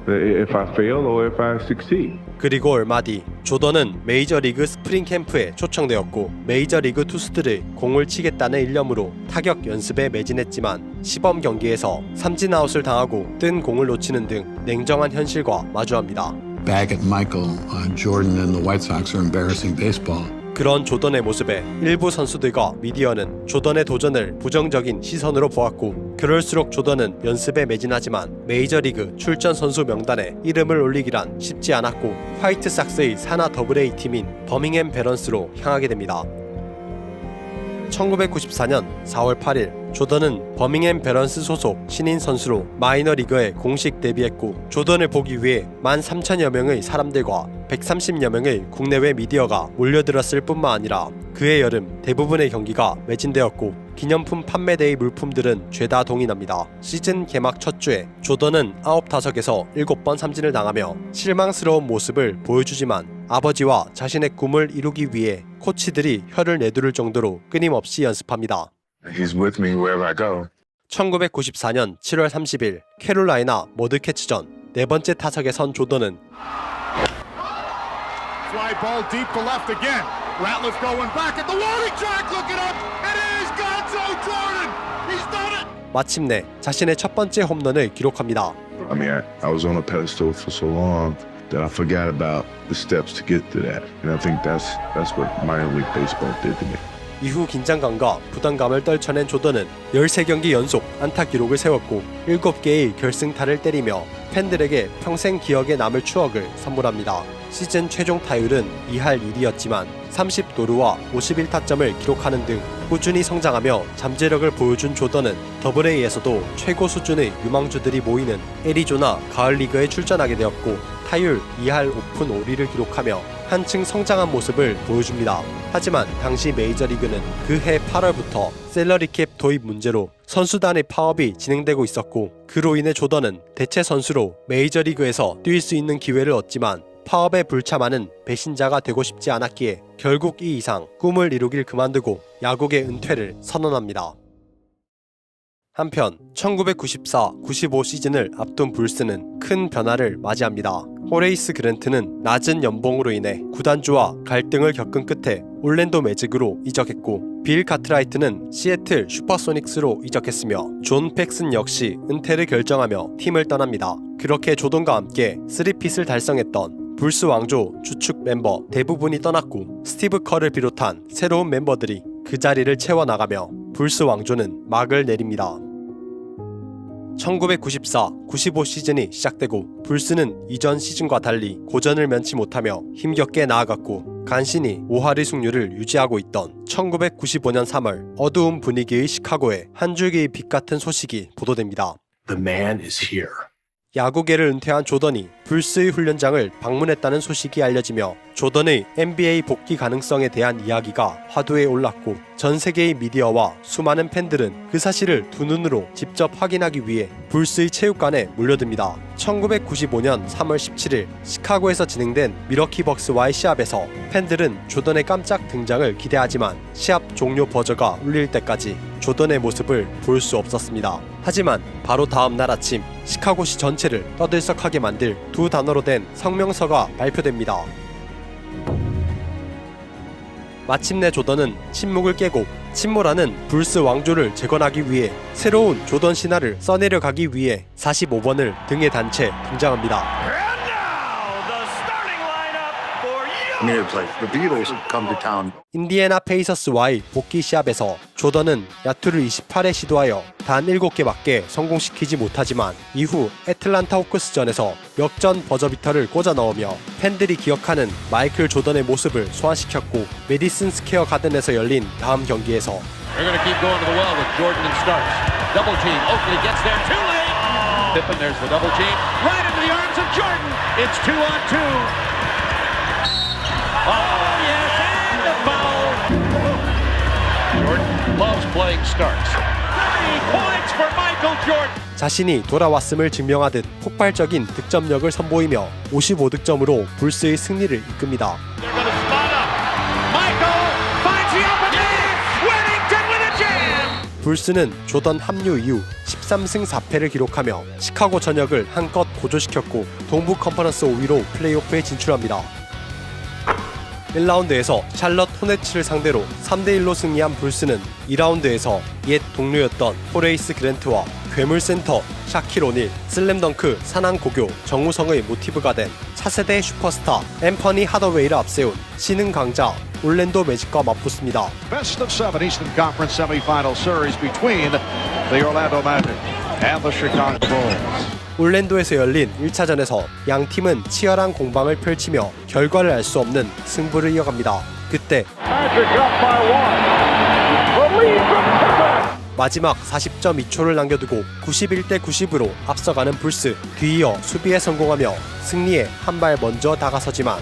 if I fail or if I succeed. 그리고 얼마 뒤 조던은 메이저리그 스프링 캠프에 초청되었고 메이저리그 투수들의 공을 치겠다는 일념으로 타격 연습에 매진했지만 시범 경기에서 삼진 아웃을 당하고 뜬 공을 놓치는 등 냉정한 현실과 마주합니다. Back at Michael, Jordan and the White Sox are embarrassing baseball. 그런 조던의 모습에 일부 선수들과 미디어는 조던의 도전을 부정적인 시선으로 보았고 그럴수록 조던은 연습에 매진하지만 메이저리그 출전 선수 명단에 이름을 올리기란 쉽지 않았고 화이트삭스의 산하 AA 팀인 버밍햄 베런스로 향하게 됩니다. 1994년 4월 8일 조던은 버밍햄 베런스 소속 신인 선수로 마이너리그에 공식 데뷔했고 조던을 보기 위해 13,000여 명의 사람들과 130여 명의 국내외 미디어가 몰려들었을 뿐만 아니라 그해 여름 대부분의 경기가 매진되었고 기념품 판매대의 물품들은 죄다 동인합니다. 시즌 개막 첫 주에 조던은 9타석에서 7번 삼진을 당하며 실망스러운 모습을 보여주지만 아버지와 자신의 꿈을 이루기 위해 코치들이 혀를 내두를 정도로 끊임없이 연습합니다. He's with me wherever I go. 1994년 7월 30일 캐롤라이나 머드캐치전 네 번째 타석에 선 조던은 Fly ball deep to left again. Ratliff going back at the warning track, looking up. It is Gonzo Jordan. He's done it. 마침내 자신의 첫 번째 홈런을 기록합니다. I mean, I was on a pedestal for so long that I forgot about the steps to get to that. And I think that's what minor league baseball did to me. 이후 긴장감과 부담감을 떨쳐낸 조던은 13경기 연속 안타 기록을 세웠고 7개의 결승타를 때리며 팬들에게 평생 기억에 남을 추억을 선물합니다. 시즌 최종 타율은 2할 1이었지만 30도루와 51타점을 기록하는 등 꾸준히 성장하며 잠재력을 보여준 조던은 AA에서도 최고 수준의 유망주들이 모이는 애리조나 가을리그에 출전하게 되었고 타율 2할 5푼 5리를 기록하며 한층 성장한 모습을 보여줍니다. 하지만 당시 메이저리그는 그해 8월부터 셀러리캡 도입 문제로 선수단의 파업이 진행되고 있었고 그로 인해 조던은 대체 선수로 메이저리그에서 뛸 수 있는 기회를 얻지만 파업에 불참하는 배신자가 되고 싶지 않았기에 결국 이 이상 꿈을 이루길 그만두고 야구계 은퇴를 선언합니다. 한편 1994-95 시즌을 앞둔 불스는 큰 변화를 맞이합니다. 호레이스 그랜트는 낮은 연봉으로 인해 구단주와 갈등을 겪은 끝에 올랜도 매직으로 이적했고 빌 카트라이트는 시애틀 슈퍼소닉스로 이적했으며 존 팩슨 역시 은퇴를 결정하며 팀을 떠납니다. 그렇게 조던과 함께 3핏을 달성했던 불스 왕조 주축 멤버 대부분이 떠났고 스티브 커를 비롯한 새로운 멤버들이 그 자리를 채워나가며 불스 왕조는 막을 내립니다. 1994-95 시즌이 시작되고 불스는 이전 시즌과 달리 고전을 면치 못하며 힘겹게 나아갔고 간신히 5할의 승률을 유지하고 있던 1995년 3월 어두운 분위기의 시카고에 한 줄기의 빛 같은 소식이 보도됩니다. The man is here. 야구계를 은퇴한 조던이 불스의 훈련장을 방문했다는 소식이 알려지며 조던의 NBA 복귀 가능성에 대한 이야기가 화두에 올랐고 전 세계의 미디어와 수많은 팬들은 그 사실을 두 눈으로 직접 확인하기 위해 불스의 체육관에 몰려듭니다. 1995년 3월 17일 시카고에서 진행된 미러키 벅스와의 시합에서 팬들은 조던의 깜짝 등장을 기대하지만 시합 종료 버저가 울릴 때까지 조던의 모습을 볼 수 없었습니다. 하지만 바로 다음 날 아침 시카고시 전체를 떠들썩하게 만들 두 단어로 된 성명서가 발표됩니다. 마침내 조던은 침묵을 깨고 침몰하는 불스 왕조를 재건하기 위해 새로운 조던 신화를 써내려가기 위해 45번을 등에 단 채 등장합니다. I mean, it's like the Beatles come to town. 인디애나 페이서스와의 복귀 시합에서 조던은 야투를 28회 시도하여 단 7개밖에 성공시키지 못하지만 이후 애틀란타 호크스전에서 역전 버저비터를 꽂아 넣으며 팬들이 기억하는 마이클 조던의 모습을 소환시켰고 메디슨 스퀘어 가든에서 열린 다음 경기에서 They're going to keep going to the well with Jordan and Starks. Double team. Oakley gets there too late. Pippen, there's the double team. Right into the arms of Jordan. It's 2-on-2. Oh, yes, and the foul. Jordan loves playing Starks. 30 points for Michael Jordan. 자신이 돌아왔음을 증명하듯 폭발적인 득점력을 선보이며 55득점으로 불스의 승리를 이끕니다. They're going to spot up. Michael finds the opening. Whittington with a jam. 불스는 조던 합류 이후 13승 4패를 기록하며 시카고 전역을 한껏 고조시켰고 동부 컨퍼런스 5위로 플레이오프에 진출합니다. 1라운드에서 샬럿 호네츠를 상대로 3대1로 승리한 불스는 2라운드에서 옛 동료였던 호레이스 그랜트와 괴물센터 샤킬 오닐, 슬램덩크 산왕고교 정우성의 모티브가 된 차세대 슈퍼스타 앰퍼니 하더웨이를 앞세운 신흥 강자 올랜도 매직과 맞붙습니다. Best of 7 Eastern Conference semifinal series between the Orlando Magic and the Chicago Bulls. 올랜도에서 열린 1차전에서 양 팀은 치열한 공방을 펼치며 결과를 알 수 없는 승부를 이어갑니다. 그때 마지막 40.2초를 남겨두고 91대 90으로 앞서가는 불스, 뒤이어 수비에 성공하며 승리에 한 발 먼저 다가서지만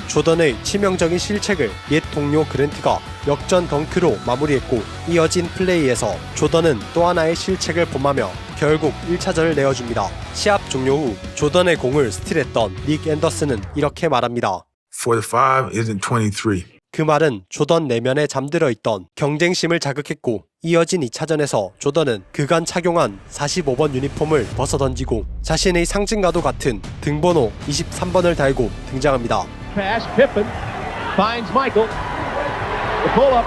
조던의 치명적인 실책을 옛 동료 그랜트가 역전 덩크로 마무리했고, 이어진 플레이에서 조던은 또 하나의 실책을 범하며 결국 1차전을 내어줍니다. 시합 종료 후 조던의 공을 스틸했던 닉 앤더슨은 이렇게 말합니다. 45 isn't 23. 그 말은 조던 내면에 잠들어 있던 경쟁심을 자극했고, 이어진 2차전에서 조던은 그간 착용한 45번 유니폼을 벗어던지고 자신의 상징과도 같은 등번호 23번을 달고 등장합니다. Pass, Pippen finds Michael. The pull-up.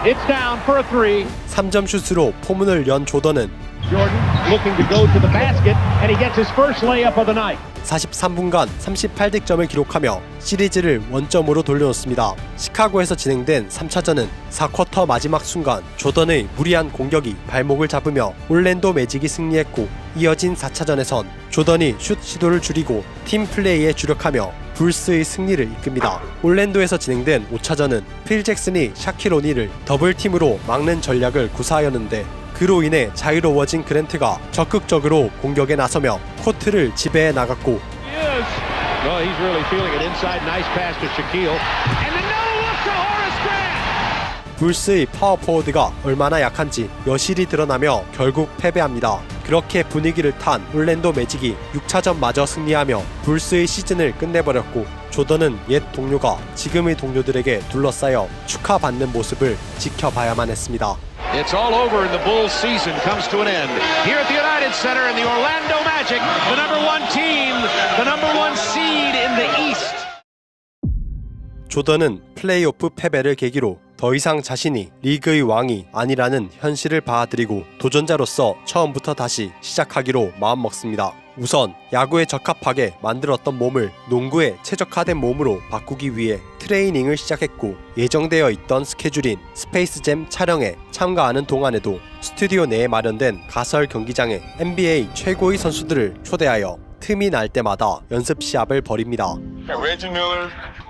It's down for a three. 3점 슛으로 포문을 연 조던은 Jordan looking to go to the basket, and he gets his first layup of the night. 43분간 38득점을 기록하며 시리즈를 원점으로 돌려놓습니다. 시카고에서 진행된 3차전은 4쿼터 마지막 순간 조던의 무리한 공격이 발목을 잡으며 올랜도 매직이 승리했고, 이어진 4차전에선 조던이 슛 시도를 줄이고 팀 플레이에 주력하며 불스의 승리를 이끕니다. 올랜도에서 진행된 5차전은 필 잭슨이 샤킬 오닐을 더블팀으로 막는 전략을 구사하였는데, 그로 인해 자유로워진 그랜트가 적극적으로 공격에 나서며 코트를 지배해 나갔고, 불스의 파워포워드가 얼마나 약한지 여실히 드러나며 결국 패배합니다. 그렇게 분위기를 탄 올랜도 매직이 6차전마저 승리하며 불스의 시즌을 끝내버렸고, 조던은 옛 동료가 지금의 동료들에게 둘러싸여 축하받는 모습을 지켜봐야만 했습니다. It's all over and the Bulls season comes to an end. Here at the United Center and the Orlando Magic, the number one team, the number one seed in the East. 조던은 플레이오프 패배를 계기로 더 이상 자신이 리그의 왕이 아니라는 현실을 받아들이고 도전자로서 처음부터 다시 시작하기로 마음먹습니다. 우선 야구에 적합하게 만들었던 몸을 농구에 최적화된 몸으로 바꾸기 위해 트레이닝을 시작했고, 예정되어 있던 스케줄인 스페이스잼 촬영에 참가하는 동안에도 스튜디오 내에 마련된 가설 경기장에 NBA 최고의 선수들을 초대하여 틈이 날 때마다 연습 시합을 벌입니다. Reggie Miller,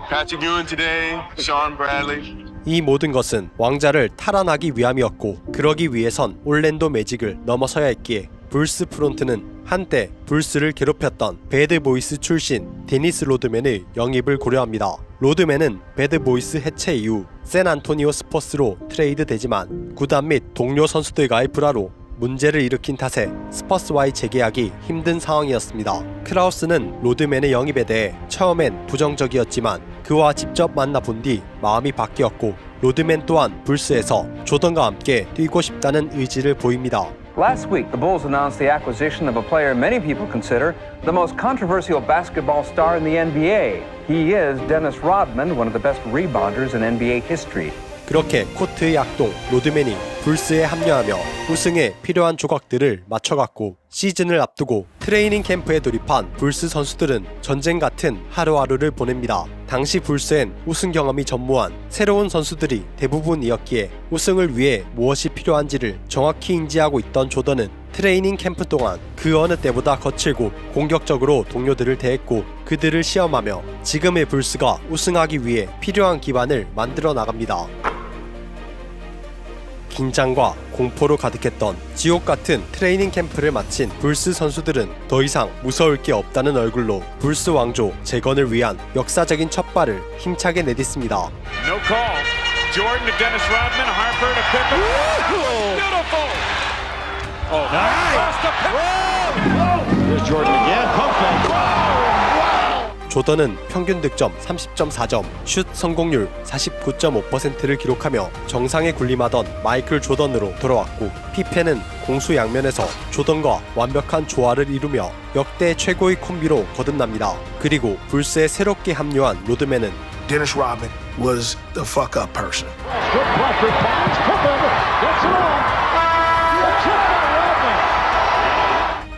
Patrick Ewing today, Sean Bradley. 이 모든 것은 왕자를 탈환하기 위함이었고, 그러기 위해선 올랜도 매직을 넘어서야 했기에 불스 프론트는 한때 불스를 괴롭혔던 배드보이스 출신 데니스 로드맨의 영입을 고려합니다. 로드맨은 배드보이스 해체 이후 샌안토니오 스퍼스로 트레이드되지만 구단 및 동료 선수들과의 불화로 문제를 일으킨 탓에 스퍼스와의 재계약이 힘든 상황이었습니다. 크라우스는 로드맨의 영입에 대해 처음엔 부정적이었지만 그와 직접 만나본 뒤 마음이 바뀌었고, 로드맨 또한 불스에서 조던과 함께 뛰고 싶다는 의지를 보입니다. Last week, the Bulls announced the acquisition of a player many people consider the most controversial basketball star in the NBA. He is Dennis Rodman, one of the best rebounders in NBA history. 그렇게 코트의 악동 로드맨이 불스에 합류하며 우승에 필요한 조각들을 맞춰갔고, 시즌을 앞두고 트레이닝 캠프에 돌입한 불스 선수들은 전쟁 같은 하루하루를 보냅니다. 당시 불스엔 우승 경험이 전무한 새로운 선수들이 대부분이었기에 우승을 위해 무엇이 필요한지를 정확히 인지하고 있던 조던은 트레이닝 캠프 동안 그 어느 때보다 거칠고 공격적으로 동료들을 대했고, 그들을 시험하며 지금의 불스가 우승하기 위해 필요한 기반을 만들어 나갑니다. 긴장과 공포로 가득했던 지옥같은 트레이닝 캠프를 마친 불스 선수들은 더 이상 무서울 게 없다는 얼굴로 불스 왕조 재건을 위한 역사적인 첫발을 힘차게 내딛습니다. No call. Jordan to Dennis Rodman, Harper to Pippen. Beautiful. Oh, nice. Here's Jordan again. Pump fake. 조던은 평균 득점 30.4점, 슛 성공률 49.5%를 기록하며 정상에 군림하던 마이클 조던으로 돌아왔고, 피펜은 공수 양면에서 조던과 완벽한 조화를 이루며 역대 최고의 콤비로 거듭납니다. 그리고 불스에 새롭게 합류한 로드맨은 Dennis Rodman was the fuck up person. Good pressure pass. Pippen gets it on.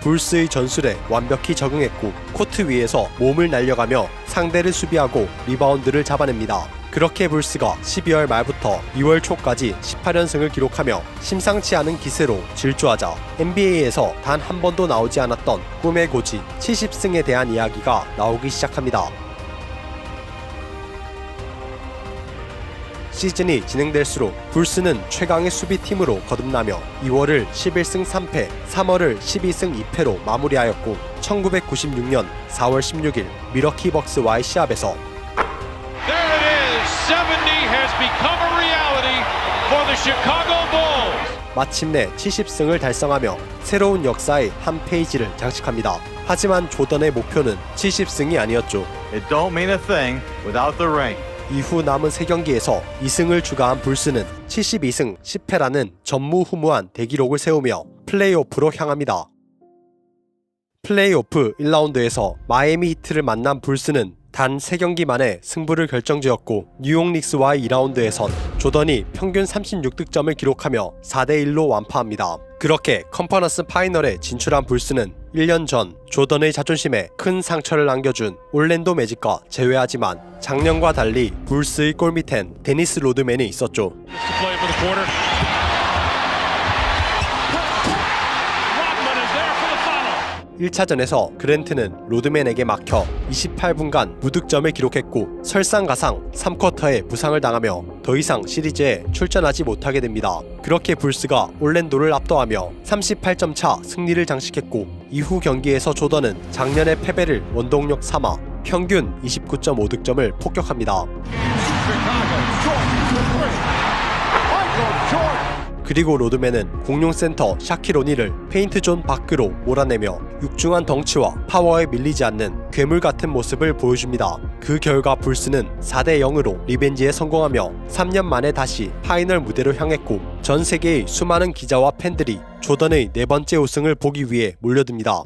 불스의 전술에 완벽히 적응했고, 코트 위에서 몸을 날려가며 상대를 수비하고 리바운드를 잡아냅니다. 그렇게 불스가 12월 말부터 2월 초까지 18연승을 기록하며 심상치 않은 기세로 질주하자 NBA에서 단 한 번도 나오지 않았던 꿈의 고지 70승에 대한 이야기가 나오기 시작합니다. 시즌이 진행될수록 불스는 최강의 수비팀으로 거듭나며 2월을 11승 3패, 3월을 12승 2패로 마무리하였고, 1996년 4월 16일 미러키 벅스와의 시합에서 There it is. 70 has become a reality for the Chicago Bulls. 마침내 70승을 달성하며 새로운 역사의 한 페이지를 장식합니다. 하지만 조던의 목표는 70승이 아니었죠. It don't mean a thing without the ring. 이후 남은 3경기에서 2승을 추가한 불스는 72승 10패라는 전무후무한 대기록을 세우며 플레이오프로 향합니다. 플레이오프 1라운드에서 마이애미 히트를 만난 불스는 단 3경기 만에 승부를 결정지었고, 뉴욕 닉스와의 2라운드에선 조던이 평균 36득점을 기록하며 4대1로 완파합니다. 그렇게 컨퍼런스 파이널에 진출한 불스는 1년 전 조던의 자존심에 큰 상처를 남겨준 올랜도 매직과 재회하지만, 작년과 달리 불스의 골밑엔 데니스 로드맨이 있었죠. 1차전에서 그랜트는 로드맨에게 막혀 28분간 무득점을 기록했고, 설상가상 3쿼터에 부상을 당하며 더 이상 시리즈에 출전하지 못하게 됩니다. 그렇게 불스가 올랜도를 압도하며 38점 차 승리를 장식했고, 이후 경기에서 조던은 작년의 패배를 원동력 삼아 평균 29.5득점을 폭격합니다. 그리고 로드맨은 공룡센터 샤킬 오닐을 페인트 존 밖으로 몰아내며 육중한 덩치와 파워에 밀리지 않는 괴물 같은 모습을 보여줍니다. 그 결과 불스는 4대0으로 리벤지에 성공하며 3년 만에 다시 파이널 무대로 향했고, 전 세계의 수많은 기자와 팬들이 조던의 4번째 우승을 보기 위해 몰려듭니다.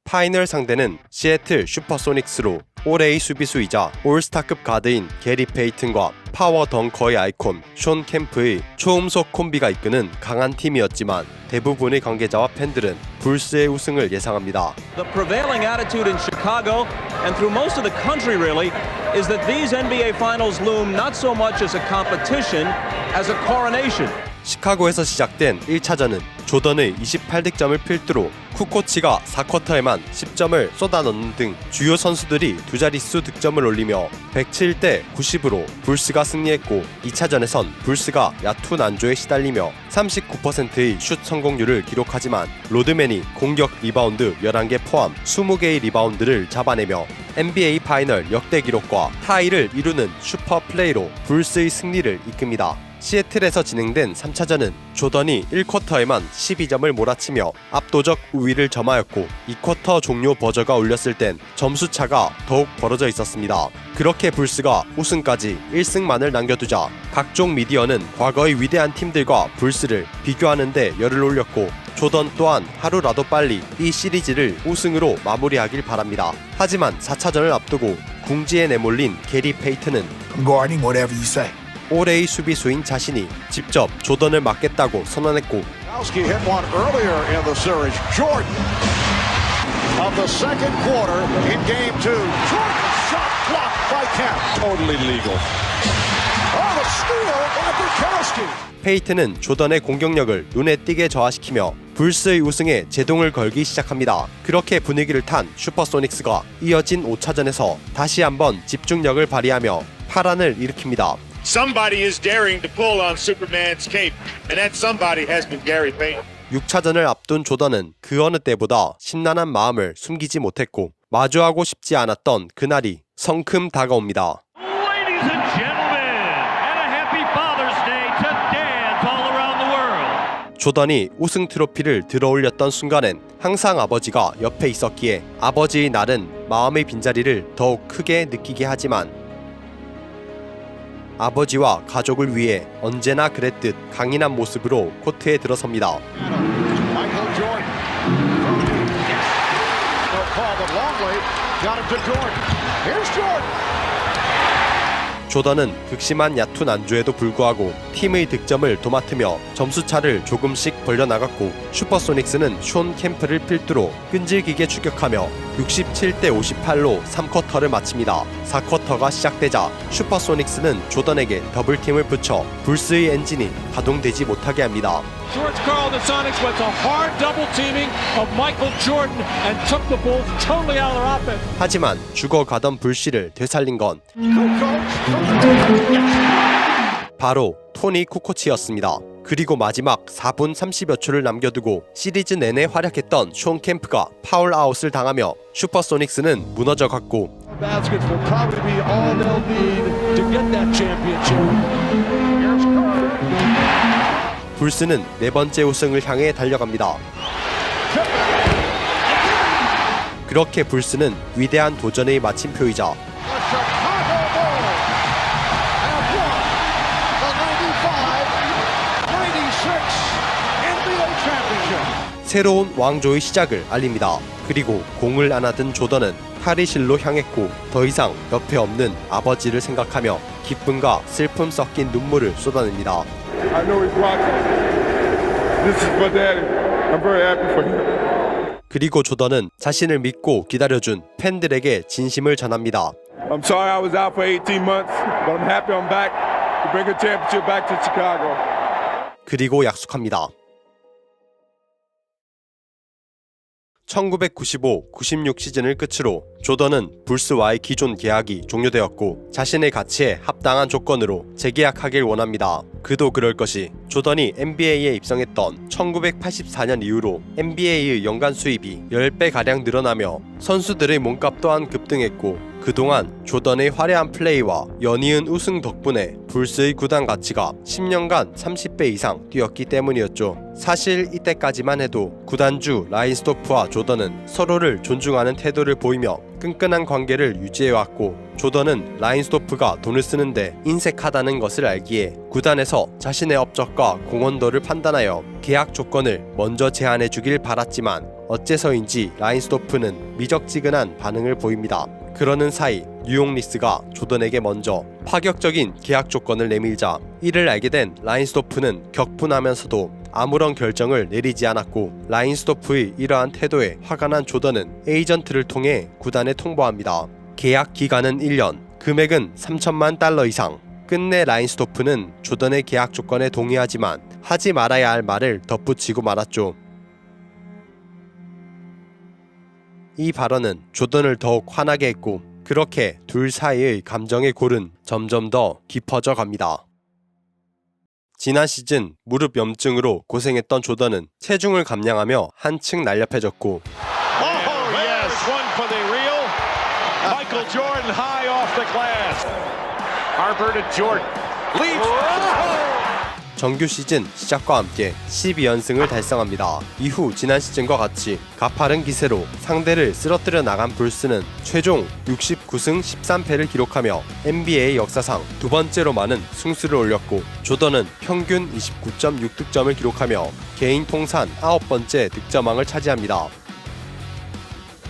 파이널 상대는 시애틀 슈퍼소닉스로 올해의 수비수이자 올스타급 가드인 게리 페이튼과 파워 덩커의 아이콘 숀 캠프의 초음속 콤비가 이끄는 강한 팀이었지만, 대부분의 관계자와 팬들은 불스의 우승을 예상합니다. The prevailing attitude in Chicago and through most of the country really is that these NBA finals loom not so much as a competition as a coronation. 시카고에서 시작된 1차전은 조던의 28득점을 필두로 쿠코치가 4쿼터에만 10점을 쏟아넣는 등 주요 선수들이 두 자릿수 득점을 올리며 107대 90으로 불스가 승리했고, 2차전에선 불스가 야투 난조에 시달리며 39%의 슛 성공률을 기록하지만, 로드맨이 공격 리바운드 11개 포함 20개의 리바운드를 잡아내며 NBA 파이널 역대 기록과 타이를 이루는 슈퍼 플레이로 불스의 승리를 이끕니다. 시애틀에서 진행된 3차전은 조던이 1쿼터에만 12점을 몰아치며 압도적 우위를 점하였고, 2쿼터 종료 버저가 울렸을 땐 점수차가 더욱 벌어져 있었습니다. 그렇게 불스가 우승까지 1승만을 남겨두자 각종 미디어는 과거의 위대한 팀들과 불스를 비교하는 데 열을 올렸고, 조던 또한 하루라도 빨리 이 시리즈를 우승으로 마무리하길 바랍니다. 하지만 4차전을 앞두고 궁지에 내몰린 게리 페이튼은 I'm guarding whatever you say. 올해의 수비수인 자신이 직접 조던을 맡겠다고 선언했고, Kowski hit one earlier in the series. Jordan of the second quarter in game 2. Jordan's shot blocked by Kemp. Totally legal. Oh, the steal by Bukowski. 페이튼은 조던의 공격력을 눈에 띄게 저하시키며 불스의 우승에 제동을 걸기 시작합니다. 그렇게 분위기를 탄 슈퍼소닉스가 이어진 5차전에서 다시 한번 집중력을 발휘하며 파란을 일으킵니다. Somebody is daring to pull on Superman's cape, and that somebody has been Gary Payton. 6차전을 앞둔 조던은 그 어느 때보다 심란한 마음을 숨기지 못했고, 마주하고 싶지 않았던 그날이 성큼 다가옵니다. Ladies and gentlemen, and a happy Father's Day to dads all around the world. 조던이 우승 트로피를 들어올렸던 순간엔 항상 아버지가 옆에 있었기에 아버지의 날은 마음의 빈자리를 더욱 크게 느끼게 하지만 아버지와 가족을 위해 언제나 그랬듯 강인한 모습으로 코트에 들어섭니다. Michael Jordan. No call, but Longley got it to Jordan. Here's Jordan. 조던은 극심한 야투 난조에도 불구하고 팀의 득점을 도맡으며 점수차를 조금씩 벌려나갔고 슈퍼소닉스는 숀 캠프를 필두로 끈질기게 추격하며 67대58로 3쿼터를 마칩니다. 4쿼터가 시작되자 슈퍼소닉스는 조던에게 더블팀을 붙여 불스의 엔진이 가동되지 못하게 합니다. George Karl, the Sonics went to hard double teaming of Michael Jordan and took the Bulls totally out of their offense. 하지만 죽어가던 불씨를 되살린 건 바로 토니 쿠코치였습니다. 그리고 마지막 4분 30여 초를 남겨두고 시리즈 내내 활약했던 숀 캠프가 파울 아웃을 당하며 슈퍼소닉스는 무너져갔고 Baskets will probably be all they'll need to get that championship. Here's Carter. 불스는 네 번째 우승을 향해 달려갑니다. 그렇게 불스는 위대한 도전의 마침표이자 새로운 왕조의 시작을 알립니다. 그리고 공을 안아든 조던은 탈의실로 향했고 더 이상 옆에 없는 아버지를 생각하며 기쁨과 슬픔 섞인 눈물을 쏟아냅니다. I know he's watching. This is my daddy. I'm very happy for him. 그리고 조던은 자신을 믿고 기다려준 팬들에게 진심을 전합니다. I'm sorry I was out for 18 months, but I'm happy I'm back to bring a championship back to Chicago. 그리고 약속합니다. 1995-96 시즌을 끝으로 조던은 불스와의 기존 계약이 종료되었고 자신의 가치에 합당한 조건으로 재계약하길 원합니다. 그도 그럴 것이 조던이 NBA에 입성했던 1984년 이후로 NBA의 연간 수입이 10배가량 늘어나며 선수들의 몸값 또한 급등했고 그동안 조던의 화려한 플레이와 연이은 우승 덕분에 불스의 구단 가치가 10년간 30배 이상 뛰었기 때문이었죠. 사실 이때까지만 해도 구단주 라인스토프와 조던은 서로를 존중하는 태도를 보이며 끈끈한 관계를 유지해왔고 조던은 라인스토프가 돈을 쓰는데 인색하다는 것을 알기에 구단에서 자신의 업적과 공헌도를 판단하여 계약 조건을 먼저 제안해주길 바랐지만 어째서인지 라인스토프는 미적지근한 반응을 보입니다. 그러는 사이 뉴욕 니스가 조던에게 먼저 파격적인 계약 조건을 내밀자 이를 알게 된 라인스토프는 격분하면서도 아무런 결정을 내리지 않았고 라인스토프의 이러한 태도에 화가 난 조던은 에이전트를 통해 구단에 통보합니다. 계약 기간은 1년, 금액은 $3,000만 이상. 끝내 라인스토프는 조던의 계약 조건에 동의하지만 하지 말아야 할 말을 덧붙이고 말았죠. 이 발언은 조던을 더욱 화나게 했고 그렇게 둘 사이의 감정의 골은 점점 더 깊어져 갑니다. 지난 시즌 무릎 염증으로 고생했던 조던은 체중을 감량하며 한층 날렵해졌고 Michael Jordan high off the glass. Harper to Jordan. Leads. 정규 시즌 시작과 함께 12연승을 달성합니다. 이후 지난 시즌과 같이 가파른 기세로 상대를 쓰러뜨려 나간 불스는 최종 69승 13패를 기록하며 NBA 역사상 두 번째로 많은 승수를 올렸고 조던은 평균 29.6득점을 기록하며 개인 통산 9번째 득점왕을 차지합니다.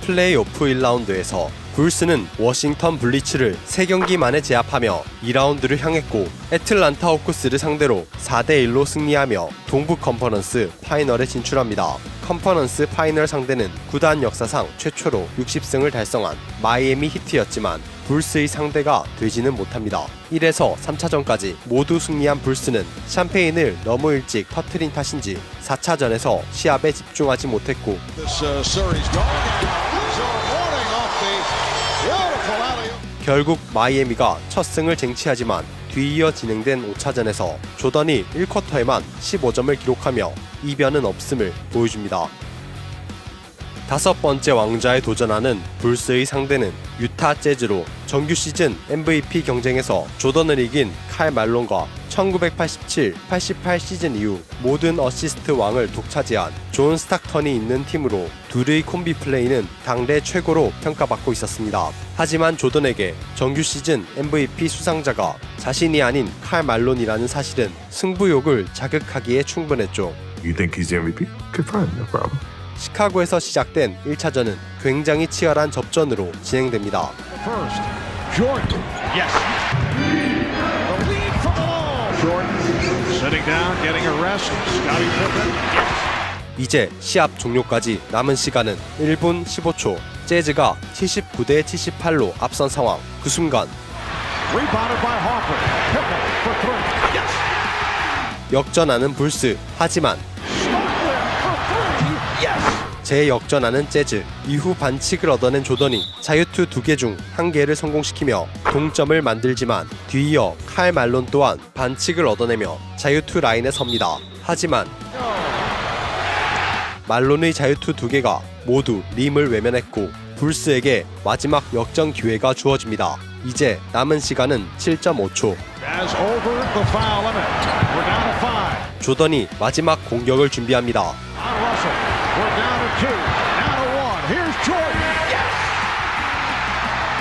플레이오프 1라운드에서 불스는 워싱턴 블리츠를 3경기 만에 제압하며 2라운드를 향했고 애틀란타 호크스를 상대로 4대1로 승리하며 동부 컨퍼런스 파이널에 진출합니다. 컨퍼런스 파이널 상대는 구단 역사상 최초로 60승을 달성한 마이애미 히트였지만 불스의 상대가 되지는 못합니다. 1에서 3차전까지 모두 승리한 불스는 샴페인을 너무 일찍 터트린 탓인지 4차전에서 시합에 집중하지 못했고 결국 마이애미가 첫 승을 쟁취하지만 뒤이어 진행된 5차전에서 조던이 1쿼터에만 15점을 기록하며 이변은 없음을 보여줍니다. 5번째 왕좌에 도전하는 불스의 상대는 유타 재즈로 정규 시즌 MVP 경쟁에서 조던을 이긴 칼 말론과 1987-88 시즌 이후 모든 어시스트 왕을 독차지한 존 스탁턴이 있는 팀으로 둘의 콤비 플레이는 당대 최고로 평가받고 있었습니다. 하지만 조던에게 정규 시즌 MVP 수상자가 자신이 아닌 칼 말론이라는 사실은 승부욕을 자극하기에 충분했죠. You think he's the MVP? Good fine, no problem. 시카고에서 시작된 1차전은 굉장히 치열한 접전으로 진행됩니다. First, Jordan. Yes. The lead from below. Jordan sitting down, getting a rest. Scottie Pippen. Yes. 이제 시합 종료까지 남은 시간은 1분 15초. 재즈가 79대 78로 앞선 상황. 그 순간 Rebounded by Harper. Pippen for three. Yes. 역전하는 불스. 하지만 재역전하는 재즈. 이후 반칙을 얻어낸 조던이 자유투 2개 중 1개를 성공시키며 동점을 만들지만 뒤이어 칼 말론 또한 반칙을 얻어내며 자유투 라인에 섭니다. 하지만 말론의 자유투 2개가 모두 림을 외면했고 불스에게 마지막 역전 기회가 주어집니다. 이제 남은 시간은 7.5초. 조던이 마지막 공격을 준비합니다. We're down to 2, now to 1. Here's Jordan. Yes!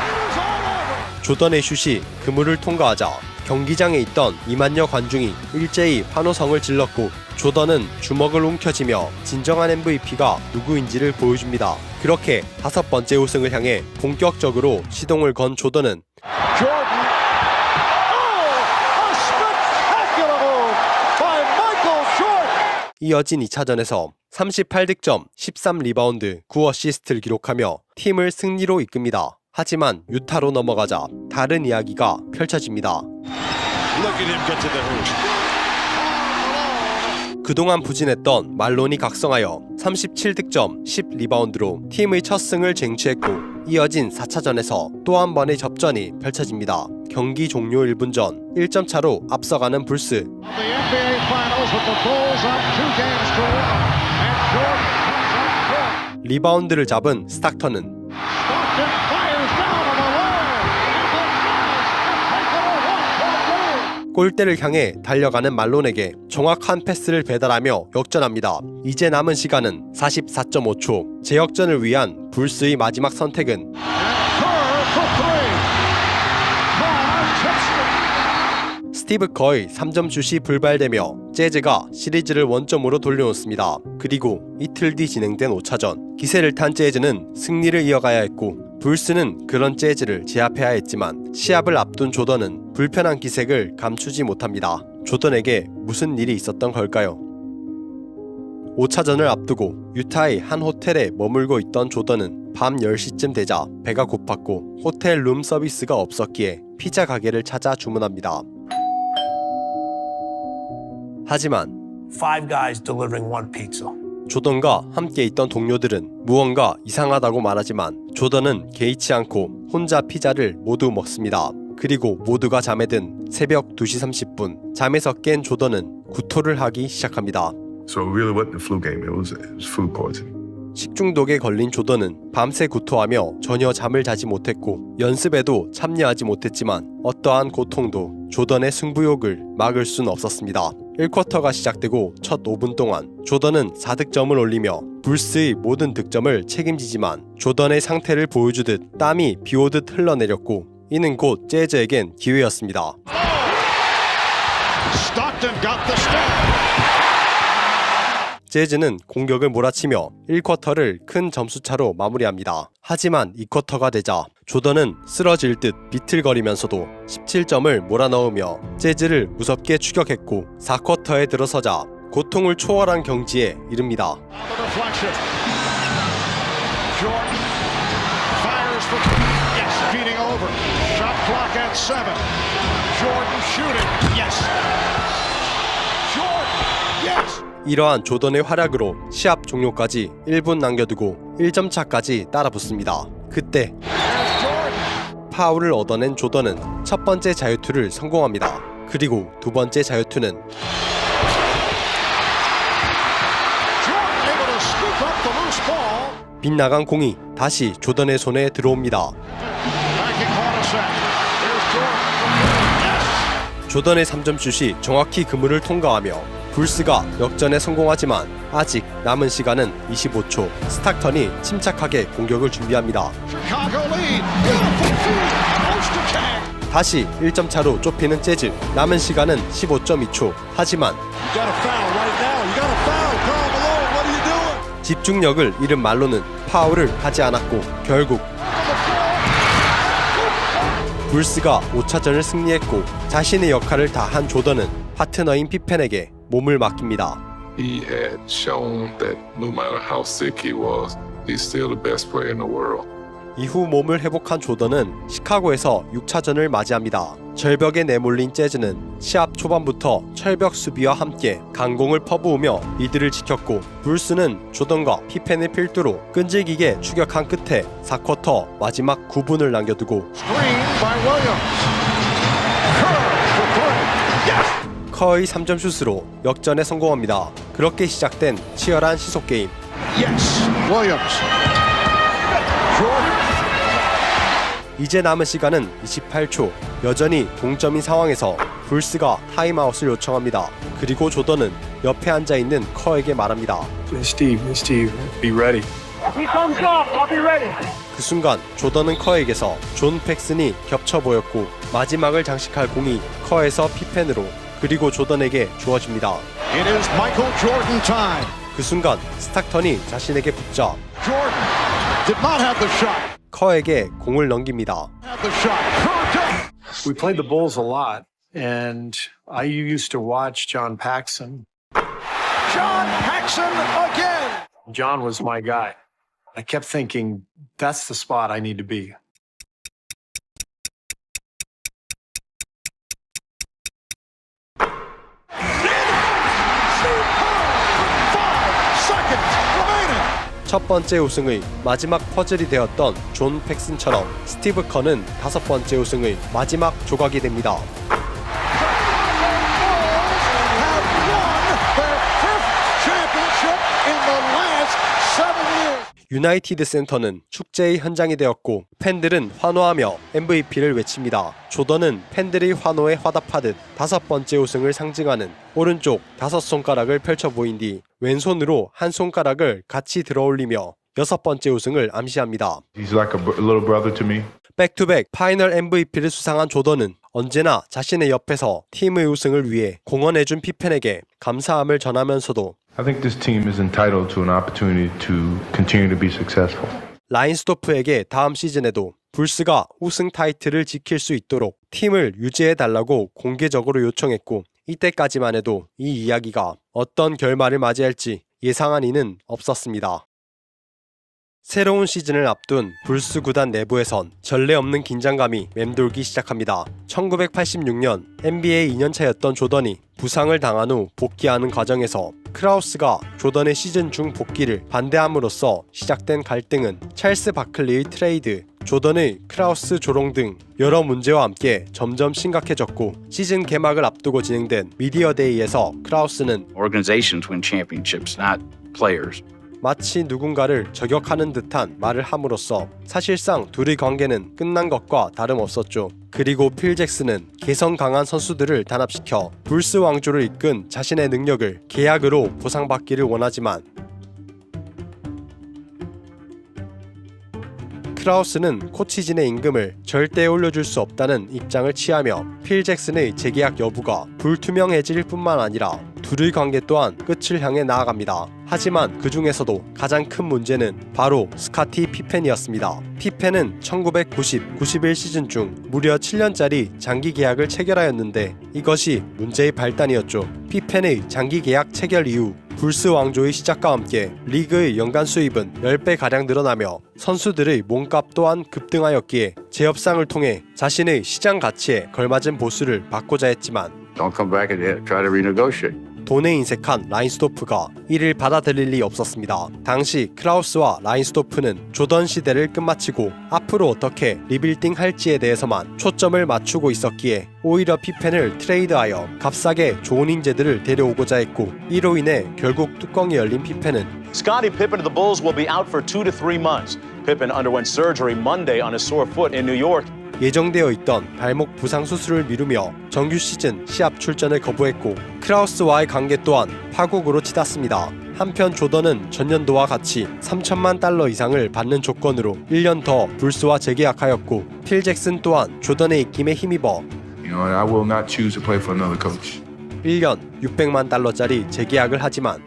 It is all over. 조던의 슛이 그물을 통과하자 경기장에 있던 2만여 관중이 일제히 환호성을 질렀고 조던은 주먹을 움켜쥐며 진정한 MVP가 누구인지를 보여줍니다. 그렇게 5번째 우승을 향해 본격적으로 시동을 건 조던은 Jordan. Oh, a spectacular move by Michael Jordan. 이어진 2차전에서 38득점, 13리바운드, 9어시스트를 기록하며 팀을 승리로 이끕니다. 하지만 유타로 넘어가자 다른 이야기가 펼쳐집니다. 그동안 부진했던 말론이 각성하여 37득점, 10리바운드로 팀의 첫 승을 쟁취했고 이어진 4차전에서 또 한 번의 접전이 펼쳐집니다. 경기 종료 1분 전 1점 차로 앞서가는 불스. 리바운드를 잡은 스탁턴은 골대를 향해 달려가는 말론에게 정확한 패스를 배달하며 역전합니다. 이제 남은 시간은 44.5초. 재역전을 위한 불스의 마지막 선택은 스티브 커의 3점 슛이 불발되며 재즈가 시리즈를 원점으로 돌려놓습니다. 그리고 이틀 뒤 진행된 5차전. 기세를 탄 재즈는 승리를 이어가야 했고 불스는 그런 재즈를 제압해야 했지만 시합을 앞둔 조던은 불편한 기색을 감추지 못합니다. 조던에게 무슨 일이 있었던 걸까요? 5차전을 앞두고 유타의 한 호텔에 머물고 있던 조던은 밤 10시쯤 되자 배가 고팠고 호텔 룸 서비스가 없었기에 피자 가게를 찾아 주문합니다. 하지만 Five guys delivering one pizza. 조던과 함께 있던 동료들은 무언가 이상하다고 말하지만 조던은 개의치 않고 혼자 피자를 모두 먹습니다. 그리고 모두가 잠에 든 새벽 2시 30분 잠에서 깬 조던은 구토를 하기 시작합니다. So it really wasn't a flu game. It was food poisoning. 식중독에 걸린 조던은 밤새 구토하며 전혀 잠을 자지 못했고 연습에도 참여하지 못했지만 어떠한 고통도 조던의 승부욕을 막을 순 없었습니다. 1쿼터가 시작되고 첫 5분 동안 조던은 4득점을 올리며 불스의 모든 득점을 책임지지만 조던의 상태를 보여주듯 땀이 비오듯 흘러내렸고 이는 곧 재즈에겐 기회였습니다. 재즈는 공격을 몰아치며 1쿼터를 큰 점수차로 마무리합니다. 하지만 2쿼터가 되자 조던은 쓰러질 듯 비틀거리면서도 17점을 몰아넣으며 재즈를 무섭게 추격했고 4쿼터에 들어서자 고통을 초월한 경지에 이릅니다. 이러한 조던의 활약으로 시합 종료까지 1분 남겨두고 1점 차까지 따라붙습니다. 그때 파울을 얻어낸 조던은 첫 번째 자유투를 성공합니다. 그리고 두 번째 자유투는 빗나간 공이 다시 조던의 손에 들어옵니다. 조던의 3점 슛이 정확히 그물을 통과하며 불스가 역전에 성공하지만 아직 남은 시간은 25초. 스탁턴이 침착하게 공격을 준비합니다. 다시 1점 차로 좁히는 재즈. 남은 시간은 15.2초. 하지만 집중력을 잃은 말로는 파울을 하지 않았고 결국 불스가 5차전을 승리했고 자신의 역할을 다한 조던은 파트너인 피펜에게 몸을 맡깁니다. He had shown that no matter how sick he was, he's still the best player in the world. 이후 몸을 회복한 조던은 시카고에서 6차전을 맞이합니다. 절벽에 내몰린 재즈는 시합 초반부터 철벽 수비와 함께 강공을 퍼부으며 리드를 지켰고 불스는 조던과 피펜의 필두로 끈질기게 추격한 끝에 4쿼터 마지막 9분을 남겨두고 커의 3점 슛으로 역전에 성공합니다. 그렇게 시작된 치열한 시속 게임. 이제 남은 시간은 28초. 여전히 동점인 상황에서 불스가 타임아웃을 요청합니다. 그리고 조던은 옆에 앉아있는 커에게 말합니다. Steve, be ready. 그 순간 조던은 커에게서 존 팩슨이 겹쳐 보였고 마지막을 장식할 공이 커에서 피펜으로 그리고 조던에게 주어집니다. It is Michael Jordan time. 그 순간 스탁턴이 자신에게 붙자 Jordan did not have the shot. 커에게 공을 넘깁니다. We played the Bulls a lot, and I used to watch John Paxson. John Paxson again. John was my guy. I kept thinking, that's the spot I need to be. 첫 번째 우승의 마지막 퍼즐이 되었던 존 팩슨처럼 스티브 커는 5번째 우승의 마지막 조각이 됩니다. 유나이티드 센터는 축제의 현장이 되었고 팬들은 환호하며 MVP를 외칩니다. 조던은 팬들의 환호에 화답하듯 5번째 우승을 상징하는 오른쪽 5손가락을 펼쳐 보인 뒤 왼손으로 한 손가락을 같이 들어올리며 6번째 우승을 암시합니다. He's like a little brother to me. 백투백 파이널 MVP를 수상한 조던은 언제나 자신의 옆에서 팀의 우승을 위해 공헌해준 피펜에게 감사함을 전하면서도 I think this team is entitled to an opportunity to continue to be successful. 라인스도프에게 다음 시즌에도 불스가 우승 타이틀을 지킬 수 있도록 팀을 유지해달라고 공개적으로 요청했고 이때까지만 해도 이 이야기가 어떤 결말을 맞이할지 예상한 이는 없었습니다. 새로운 시즌을 앞둔 불스 구단 내부에선 전례 없는 긴장감이 맴돌기 시작합니다. 1986년 NBA 2년차였던 조던이 부상을 당한 후 복귀하는 과정에서 크라우스가 조던의 시즌 중 복귀를 반대함으로써 시작된 갈등은 찰스 바클리의 트레이드, 조던의 크라우스 조롱 등 여러 문제와 함께 점점 심각해졌고 시즌 개막을 앞두고 진행된 미디어데이에서 크라우스는 Organizations win championships, not players. 마치 누군가를 저격하는 듯한 말을 함으로써 사실상 둘의 관계는 끝난 것과 다름없었죠. 그리고 필 잭슨은 개성 강한 선수들을 단합시켜 불스 왕조를 이끈 자신의 능력을 계약으로 보상받기를 원하지만 크라우스는 코치진의 임금을 절대 올려줄 수 없다는 입장을 취하며 필 잭슨의 재계약 여부가 불투명해질 뿐만 아니라 둘의 관계 또한 끝을 향해 나아갑니다. 하지만 그 중에서도 가장 큰 문제는 바로 스카티 피펜이었습니다. 피펜은 1990-91 시즌 중 무려 7년짜리 장기 계약을 체결하였는데 이것이 문제의 발단이었죠. 피펜의 장기 계약 체결 이후 불스 왕조의 시작과 함께 리그의 연간 수입은 10배가량 늘어나며 선수들의 몸값 또한 급등하였기에 재협상을 통해 자신의 시장 가치에 걸맞은 보수를 받고자 했지만 Don't come back and try to renegotiate. 돈에 인색한 라인스도프가 이를 받아들일 리 없었습니다. 당시 크라우스와 라인스도프는 조던 시대를 끝마치고 앞으로 어떻게 리빌딩 할지에 대해서만 초점을 맞추고 있었기에 오히려 피펜을 트레이드하여 값싸게 좋은 인재들을 데려오고자 했고, 이로 인해 결국 뚜껑이 열린 피펜은 Scottie Pippen of the Bulls will be out for 2 to 3 months. Pippen underwent surgery Monday on his sore foot in New York. 예정되어 있던 발목 부상 수술을 미루며 정규 시즌 시합 출전을 거부했고, 크라우스와의 관계 또한 파국으로 치닫습니다. 한편 조던은 전년도와 같이 $3,000만 이상을 받는 조건으로 1년 더 불스와 재계약하였고, 필 잭슨 또한 조던의 입김에 힘입어 You know, I will not choose to play for another coach. 1년 $600만 재계약을 하지만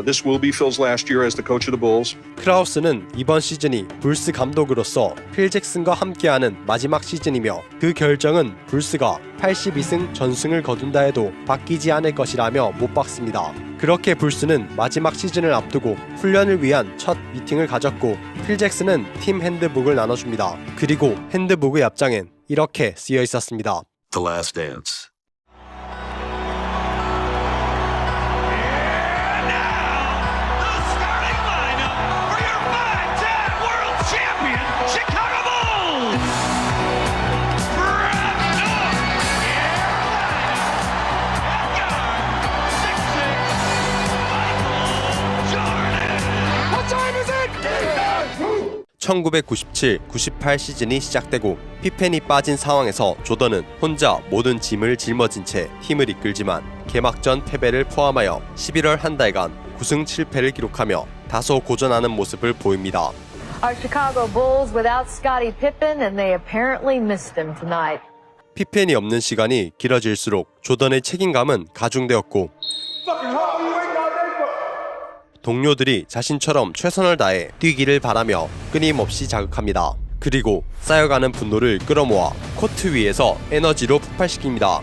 This will be Phil's last year as the coach of the Bulls. 크라우스는 이번 시즌이 불스 감독으로서 필 잭슨과 함께하는 마지막 시즌이며, 그 결정은 불스가 82승 전승을 거둔다 해도 바뀌지 않을 것이라며 못 박습니다. 그렇게 불스는 마지막 시즌을 앞두고 훈련을 위한 첫 미팅을 가졌고, 필 잭슨은 팀 핸드북을 나눠줍니다. 그리고 핸드북의 앞장엔 이렇게 쓰여 있었습니다. The Last Dance. (1997-98) 시즌이 시작되고 피펜이 빠진 상황에서 조던은 혼자 모든 짐을 짊어진 채 팀을 이끌지만 개막전 패배를 포함하여 11월 한 달간 9승 7패를 기록하며 다소 고전하는 모습을 보입니다. Our Chicago Bulls without Scottie Pippen and they apparently missed him tonight. 피펜이 없는 시간이 길어질수록 조던의 책임감은 가중되었고, 동료들이 자신처럼 최선을 다해 뛰기를 바라며 끊임없이 자극합니다. 그리고 쌓여가는 분노를 끌어모아 코트 위에서 에너지로 폭발시킵니다.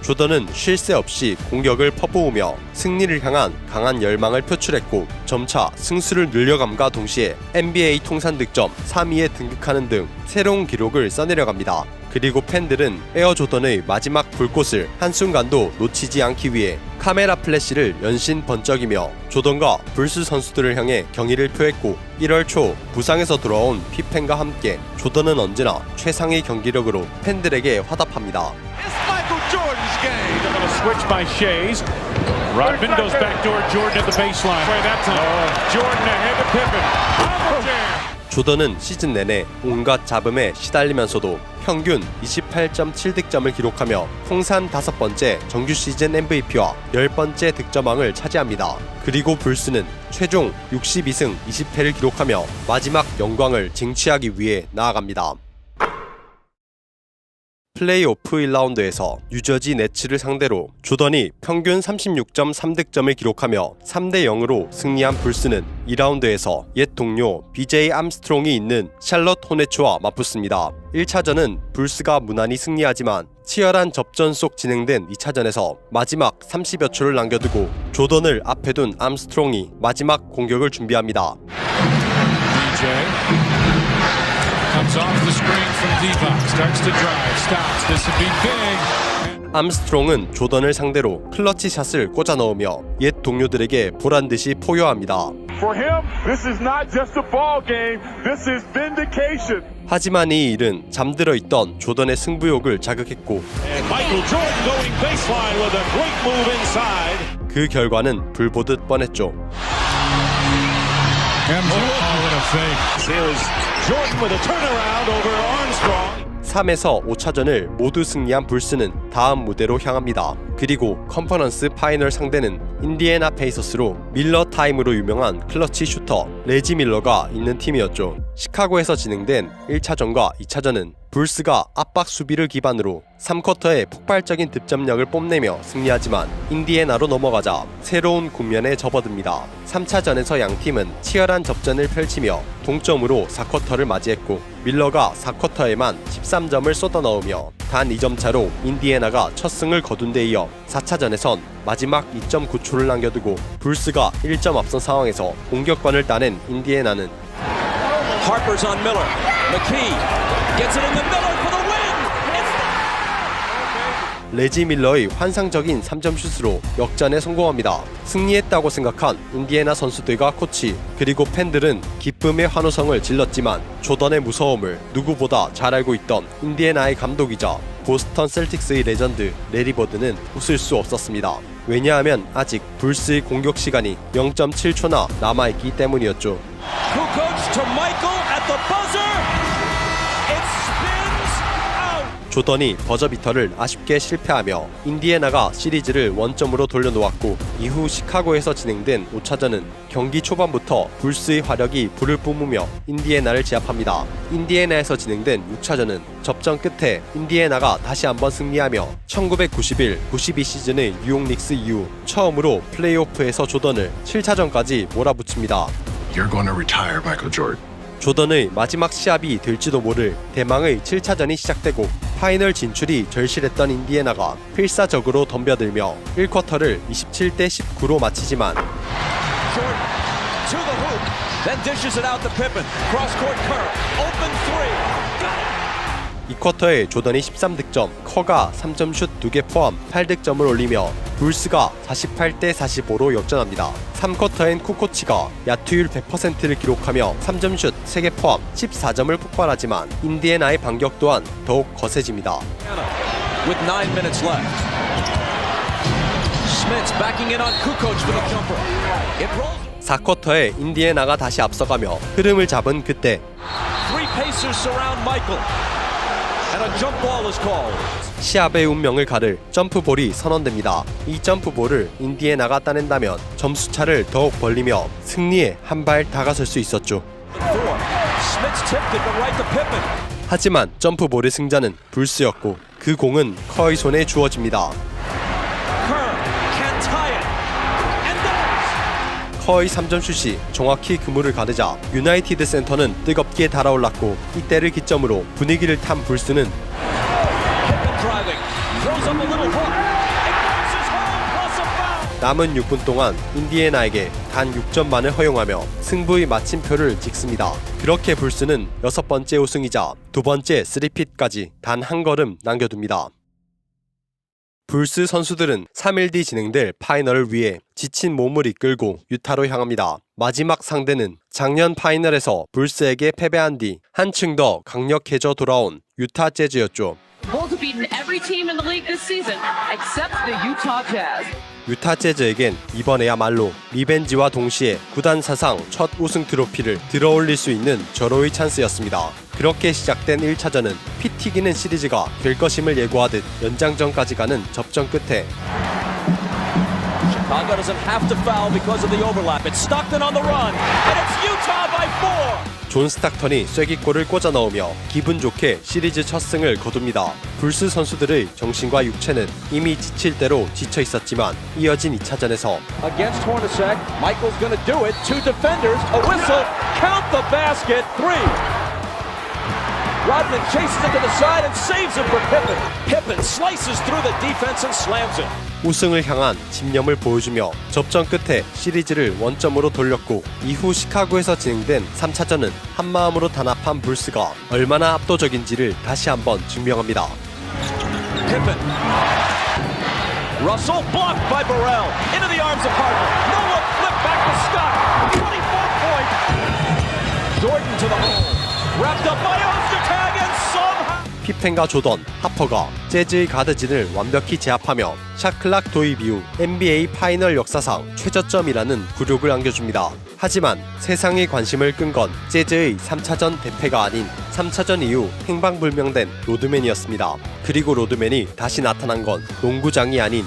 조던은 쉴 새 없이 공격을 퍼부으며 승리를 향한 강한 열망을 표출했고, 점차 승수를 늘려감과 동시에 NBA 통산 득점 3위에 등극하는 등 새로운 기록을 써내려갑니다. 그리고 팬들은 에어 조던의 마지막 불꽃을 한순간도 놓치지 않기 위해 카메라 플래시를 연신 번쩍이며 조던과 불스 선수들을 향해 경의를 표했고, 1월 초 부상에서 돌아온 피펜과 함께 조던은 언제나 최상의 경기력으로 팬들에게 화답합니다. Switch by Shays. Rodman goes back toward Jordan at the baseline. That time. Jordan ahead to Pippen. 조던은 시즌 내내 온갖 잡음에 시달리면서도 평균 28.7득점을 기록하며 통산 5번째 정규 시즌 MVP와 10번째 득점왕을 차지합니다. 그리고 불스는 최종 62승 20패를 기록하며 마지막 영광을 쟁취하기 위해 나아갑니다. 플레이오프 1라운드에서 뉴저지 네츠를 상대로 조던이 평균 36.3득점을 기록하며 3대0으로 승리한 불스는 2라운드에서 옛 동료 BJ 암스트롱이 있는 샬럿 호네츠와 맞붙습니다. 1차전은 불스가 무난히 승리하지만 치열한 접전 속 진행된 2차전에서 마지막 30여 초를 남겨두고 조던을 앞에 둔 암스트롱이 마지막 공격을 준비합니다. Comes off the screen from Divac, starts to drive, stops, this would be big. 암스트롱은 조던을 상대로 클러치 샷을 꽂아 넣으며 옛 동료들에게 보란듯이 포효합니다. For him, this is not just a ball game. This is vindication. 하지만 이 일은 잠들어 있던 조던의 승부욕을 자극했고, Michael Jordan going baseline with a great move inside. 그 결과는 불보듯 뻔했죠. Jordan with a turnaround over Armstrong. 3에서 5차전을 모두 승리한 불스는 다음 무대로 향합니다. 그리고 컨퍼런스 파이널 상대는 인디애나 페이서스로 밀러 타임으로 유명한 클러치 슈터 레지 밀러가 있는 팀이었죠. 시카고에서 진행된 1차전과 2차전은 불스가 압박 수비를 기반으로 3쿼터에 폭발적인 득점력을 뽐내며 승리하지만 인디애나로 넘어가자 새로운 국면에 접어듭니다. 3차전에서 양팀은 치열한 접전을 펼치며 동점으로 4쿼터를 맞이했고, 밀러가 4쿼터에만 13점을 쏟아넣으며 단 2점 차로 인디애나가 첫 승을 거둔 데 이어 4차전에선 마지막 2.9초를 남겨두고 불스가 1점 앞선 상황에서 공격권을 따낸 인디애나는 Harper's on Miller. McKee gets it in the middle for the win. 레지 밀러의 환상적인 3점 슛으로 역전에 성공합니다. 승리했다고 생각한 인디애나 선수들과 코치 그리고 팬들은 기쁨의 환호성을 질렀지만 조던의 무서움을 누구보다 잘 알고 있던 인디애나의 감독이자 보스턴 셀틱스의 레전드 레리 버드는 웃을 수 없었습니다. 왜냐하면 아직 불스의 공격 시간이 0.7초나 남아있기 때문이었죠. Kukoc to Michael at the buzzer. It spins out. 조던이 버저비터를 아쉽게 실패하며 인디애나가 시리즈를 원점으로 돌려놓았고 이후 시카고에서 진행된 5차전은 경기 초반부터 불스의 화력이 불을 뿜으며 인디애나를 제압합니다. 인디애나에서 진행된 6차전은 접전 끝에 인디애나가 다시 한번 승리하며 1991-92 시즌의 뉴욕 닉스 이후 처음으로 플레이오프에서 조던을 7차전까지 몰아붙입니다. You're going to retire, Michael Jordan. 조던의 마지막 시합이 될지도 모를 대망의 7차전이 시작되고 파이널 진출이 절실했던 인디애나가 필사적으로 덤벼들며 1쿼터를 27대 19로 마치지만 Jordan to the hoop, then dishes it out to Pippen. Cross court Kerr, open three. Got it. 2쿼터에 조던이 13득점, 커가 3점슛 2개 포함 8득점을 올리며 불스가 48대 45로 역전합니다. 3쿼터엔 쿠코치가 야투율 100%를 기록하며 3점슛 3개 포함 14점을 폭발하지만 인디애나의 반격 또한 더욱 거세집니다. With 9 minutes left. Smits backing in on Kukoc for the jumper. It rolls. 4쿼터에 인디애나가 다시 앞서가며 흐름을 잡은 그때 Three Pacers surround Michael. And a jump ball is called. 시합의 운명을 가를 점프볼이 선언됩니다. 이 점프볼을 인디애나가 따낸다면 점수차를 더욱 벌리며 승리에 한 발 다가설 수 있었죠. 하지만 점프볼의 승자는 불스였고 그 공은 커의 손에 주어집니다. 커의 3점 슛이 정확히 그물을 가르자 유나이티드 센터는 뜨겁게 달아올랐고 이때를 기점으로 분위기를 탄 불스는 남은 6분 동안 인디애나에게 단 6점만을 허용하며 승부의 마침표를 찍습니다. 그렇게 불스는 6번째 우승이자 2번째 3핏까지 단 한 걸음 남겨둡니다. 불스 선수들은 3일 뒤 진행될 파이널을 위해 지친 몸을 이끌고 유타로 향합니다. 마지막 상대는 작년 파이널에서 불스에게 패배한 뒤 한층 더 강력해져 돌아온 유타 재즈였죠. Bulls have beaten every team in the league this season except the Utah Jazz. 유타 재즈에겐 이번에야말로 리벤지와 동시에 구단 사상 첫 우승 트로피를 들어올릴 수 있는 절호의 찬스였습니다. 그렇게 시작된 1차전은 피 튀기는 시리즈가 될 것임을 예고하듯 연장전까지 가는 접전 끝에 Chicago doesn't have to foul because of the overlap. It's Stockton on the run, and it's Utah by 4. 존 스탁턴이 쐐기골을 꽂아 넣으며 기분 좋게 시리즈 첫 승을 거둡니다. 불스 선수들의 정신과 육체는 이미 지칠 대로 지쳐 있었지만 이어진 2차전에서 Against Hornacek, Michael's going to do it. Two defenders, a whistle, count the basket, 3. Rodman chases it to the side and saves it for Pippen. Pippen slices through the defense and slams it. 우승을 향한 집념을 보여주며 접전 끝에 시리즈를 원점으로 돌렸고 이후 시카고에서 진행된 3차전은 한마음으로 단합한 불스가 얼마나 압도적인지를 다시 한번 증명합니다. Pippen. Russell blocked by Burrell. Into the arms of Harper. No look, flip back to Scott. 24 point. Jordan to the hole. Wrapped up by Ostertag and somehow. 피펜과 조던, 하퍼가 재즈의 가드진을 완벽히 제압하며 샤클락 도입 이후 NBA 파이널 역사상 최저점이라는 굴욕을 안겨줍니다. 하지만 세상의 관심을 끈 건 재즈의 3차전 대패가 아닌 3차전 이후 행방불명된 로드맨이었습니다. 그리고 로드맨이 다시 나타난 건 농구장이 아닌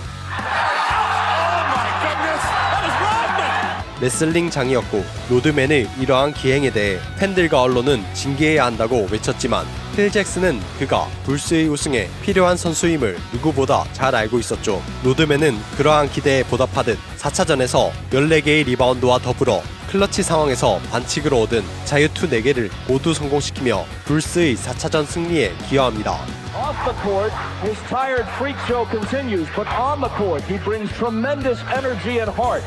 레슬링장이었고 로드맨의 이러한 기행에 대해 팬들과 언론은 징계해야 한다고 외쳤지만 필 잭슨은 그가 불스의 우승에 필요한 선수임을 누구보다 잘 알고 있었죠. 로드맨은 그러한 기대에 보답하듯 4차전에서 14개의 리바운드와 더불어 클러치 상황에서 반칙으로 얻은 자유투 4개를 모두 성공시키며 불스의 4차전 승리에 기여합니다. Off the court, his tired freak show continues, but on the court, he brings tremendous energy and heart.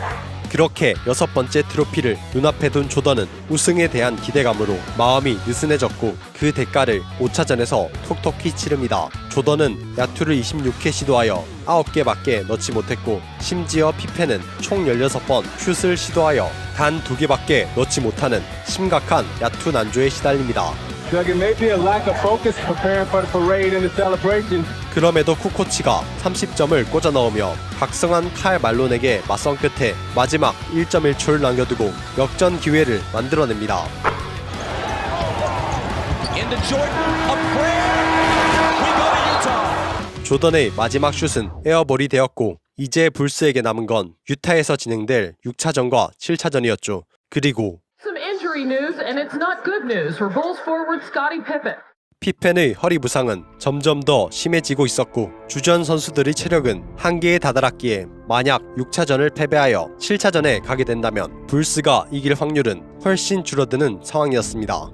그렇게 6번째 트로피를 눈앞에 둔 조던은 우승에 대한 기대감으로 마음이 느슨해졌고 그 대가를 5차전에서 톡톡히 치릅니다. 조던은 야투를 26회 시도하여 9개밖에 넣지 못했고 심지어 피펜은 총 16번 슛을 시도하여 단 2개밖에 넣지 못하는 심각한 야투 난조에 시달립니다. 그럼에도 쿠코치가 30점을 꽂아 넣으며 각성한 칼 말론에게 맞선 끝에 마지막 1.1초를 남겨두고 역전 기회를 만들어냅니다. 조던의 마지막 슛은 에어볼이 되었고 이제 불스에게 남은 건 유타에서 진행될 6차전과 7차전이었죠. 그리고 Some injury news, and it's not good news for Bulls forward Scottie Pippen. 피펜의 허리 부상은 점점 더 심해지고 있었고 주전 선수들의 체력은 한계에 다다랐기에 만약 6차전을 패배하여 7차전에 가게 된다면 불스가 이길 확률은 훨씬 줄어드는 상황이었습니다.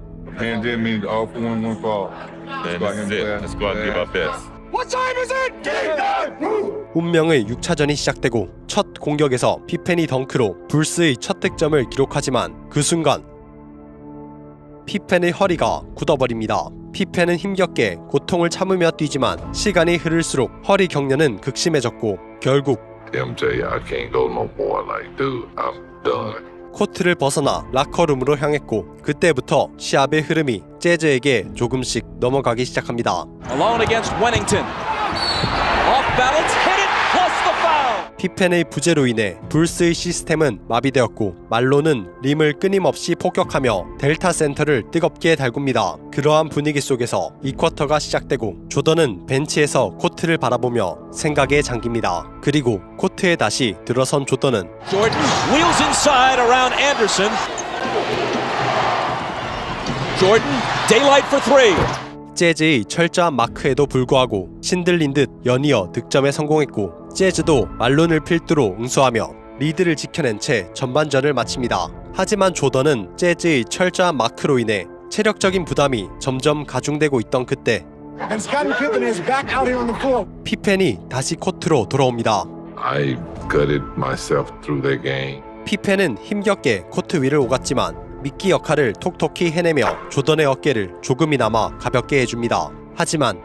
운명의 6차전이 시작되고 첫 공격에서 피펜이 덩크로 불스의 첫 득점을 기록하지만 그 순간 피펜의 허리가 굳어버립니다. 피펜은 힘겹게 고통을 참으며 뛰지만 시간이 흐를수록 허리 경련은 극심해졌고 결국 MJ, I can't go no more. Like, dude, I'm done. 코트를 벗어나 라커룸으로 향했고 그때부터 시합의 흐름이 재즈에게 조금씩 넘어가기 시작합니다. Alone against Wennington. Off balance, hit it, plus the foul. 피펜의 부재로 인해 불스의 시스템은 마비되었고 말론은 림을 끊임없이 폭격하며 델타 센터를 뜨겁게 달굽니다. 그러한 분위기 속에서 2쿼터가 시작되고 조던은 벤치에서 코트를 바라보며 생각에 잠깁니다. 그리고 코트에 다시 들어선 조던은 Jordan wheels inside around Anderson. Jordan, daylight for three. 재즈의 철저한 마크에도 불구하고 신들린 듯 연이어 득점에 성공했고 재즈도 말론을 필두로 응수하며 리드를 지켜낸 채 전반전을 마칩니다. 하지만 조던은 재즈의 철저한 마크로 인해 체력적인 부담이 점점 가중되고 있던 그때 피펜이 다시 코트로 돌아옵니다. I gutted myself through that game. 피펜은 힘겹게 코트 위를 오갔지만 미끼 역할을 톡톡히 해내며 조던의 어깨를 조금이나마 가볍게 해줍니다. 하지만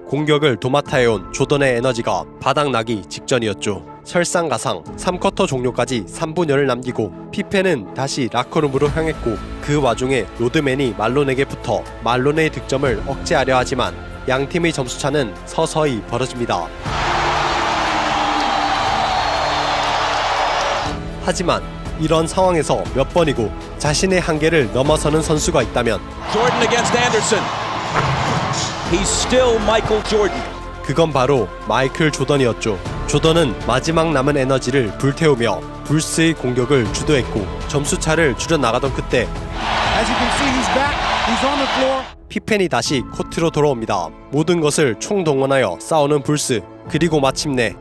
공격을 도맡아해온 조던의 에너지가 바닥나기 직전이었죠. 설상가상 3쿼터 종료까지 3분여를 남기고 피펜은 다시 라커룸으로 향했고 그 와중에 로드맨이 말론에게 붙어 말론의 득점을 억제하려 하지만 양팀의 점수차는 서서히 벌어집니다. 하지만 이런 상황에서 몇 번이고 자신의 한계를 넘어서는 선수가 있다면 Jordan against Anderson. He's still Michael Jordan. 그건 바로 마이클 조던이었죠. 조던은 마지막 남은 에너지를 불태우며 불스의 공격을 주도했고 점수차를 줄여나가던 그때 피펜이 다시 코트로 돌아옵니다. 모든 것을 총동원하여 싸우는 불스. 그리고 마침내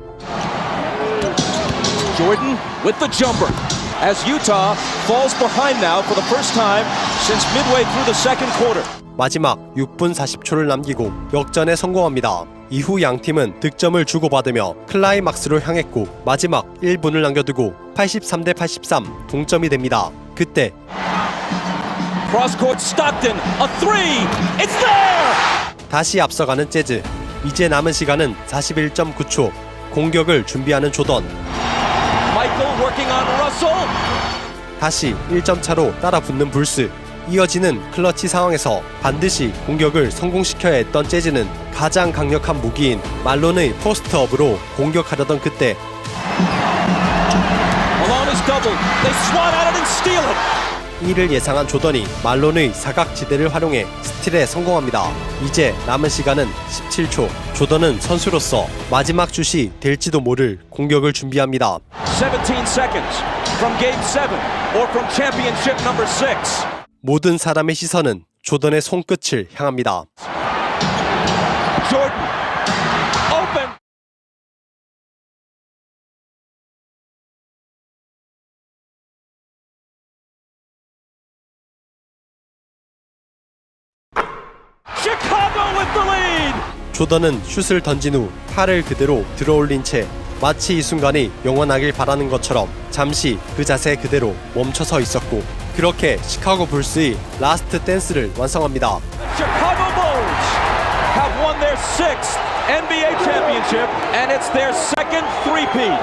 Jordan with the jumper as Utah falls behind now for the first time since midway through the second quarter. 마지막 6분 40초를 남기고 역전에 성공합니다. 이후 양팀은 득점을 주고받으며 클라이막스로 향했고 마지막 1분을 남겨두고 83대 83 동점이 됩니다. 그때 Cross-court Stockton, a three, it's there! 다시 앞서가는 재즈. 이제 남은 시간은 41.9초. 공격을 준비하는 조던. Michael working on Russell. 다시 1점 차로 따라붙는 불스. 이어지는 클러치 상황에서 반드시 공격을 성공시켜야 했던 재즈는 가장 강력한 무기인 말론의 포스트업으로 공격하려던 그때 Malone is doubled. They swat at it and steal it. 이를 예상한 조던이 말론의 사각지대를 활용해 스틸에 성공합니다. 이제 남은 시간은 17초. 조던은 선수로서 마지막 슛이 될지도 모를 공격을 준비합니다. 17 seconds from game 7 or from championship number 6. 모든 사람의 시선은 조던의 손끝을 향합니다. Jordan Chicago with the lead. 조던은 슛을 던진 후 팔을 그대로 들어올린 채 마치 이 순간이 영원하길 바라는 것처럼 잠시 그 자세 그대로 멈춰서 있었고 그렇게 시카고 불스의 라스트 댄스를 완성합니다. Chicago Bulls have won their 6th NBA championship and it's their second three-peat.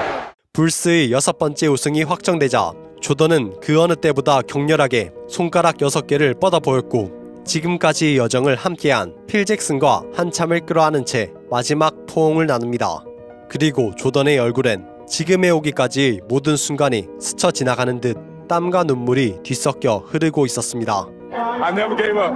불스의 6번째 우승이 확정되자 조던은 그 어느 때보다 격렬하게 손가락 6개를 뻗어 보였고 지금까지의 여정을 함께한 필 잭슨과 한참을 끌어안은 채 마지막 포옹을 나눕니다. 그리고 조던의 얼굴엔 지금에 오기까지의 모든 순간이 스쳐 지나가는 듯 땀과 눈물이 뒤섞여 흐르고 있었습니다. I never gave up.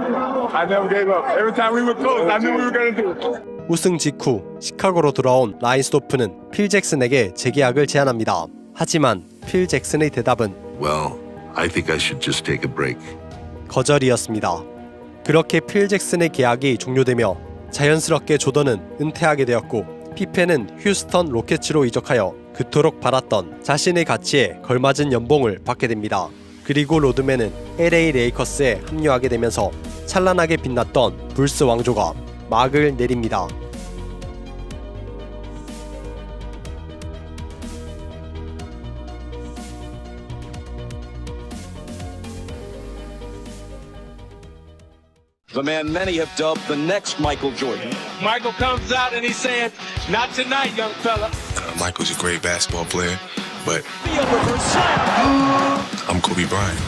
I never gave up. Every time we were close, I knew we were going to do it. 우승 직후 시카고로 돌아온 라인스도프는 필 잭슨에게 재계약을 제안합니다. 하지만 필 잭슨의 대답은 Well, I think I should just take a break. 거절이었습니다. 그렇게 필 잭슨의 계약이 종료되며 자연스럽게 조던은 은퇴하게 되었고 피펜은 휴스턴 로켓츠로 이적하여 그토록 바랐던 자신의 가치에 걸맞은 연봉을 받게 됩니다. 그리고 로드맨은 LA 레이커스에 합류하게 되면서 찬란하게 빛났던 불스 왕조가 막을 내립니다. The man many have dubbed the next Michael Jordan. Michael comes out and he's saying, "Not tonight, young fella." Michael's a great basketball player, but I'm Kobe Bryant.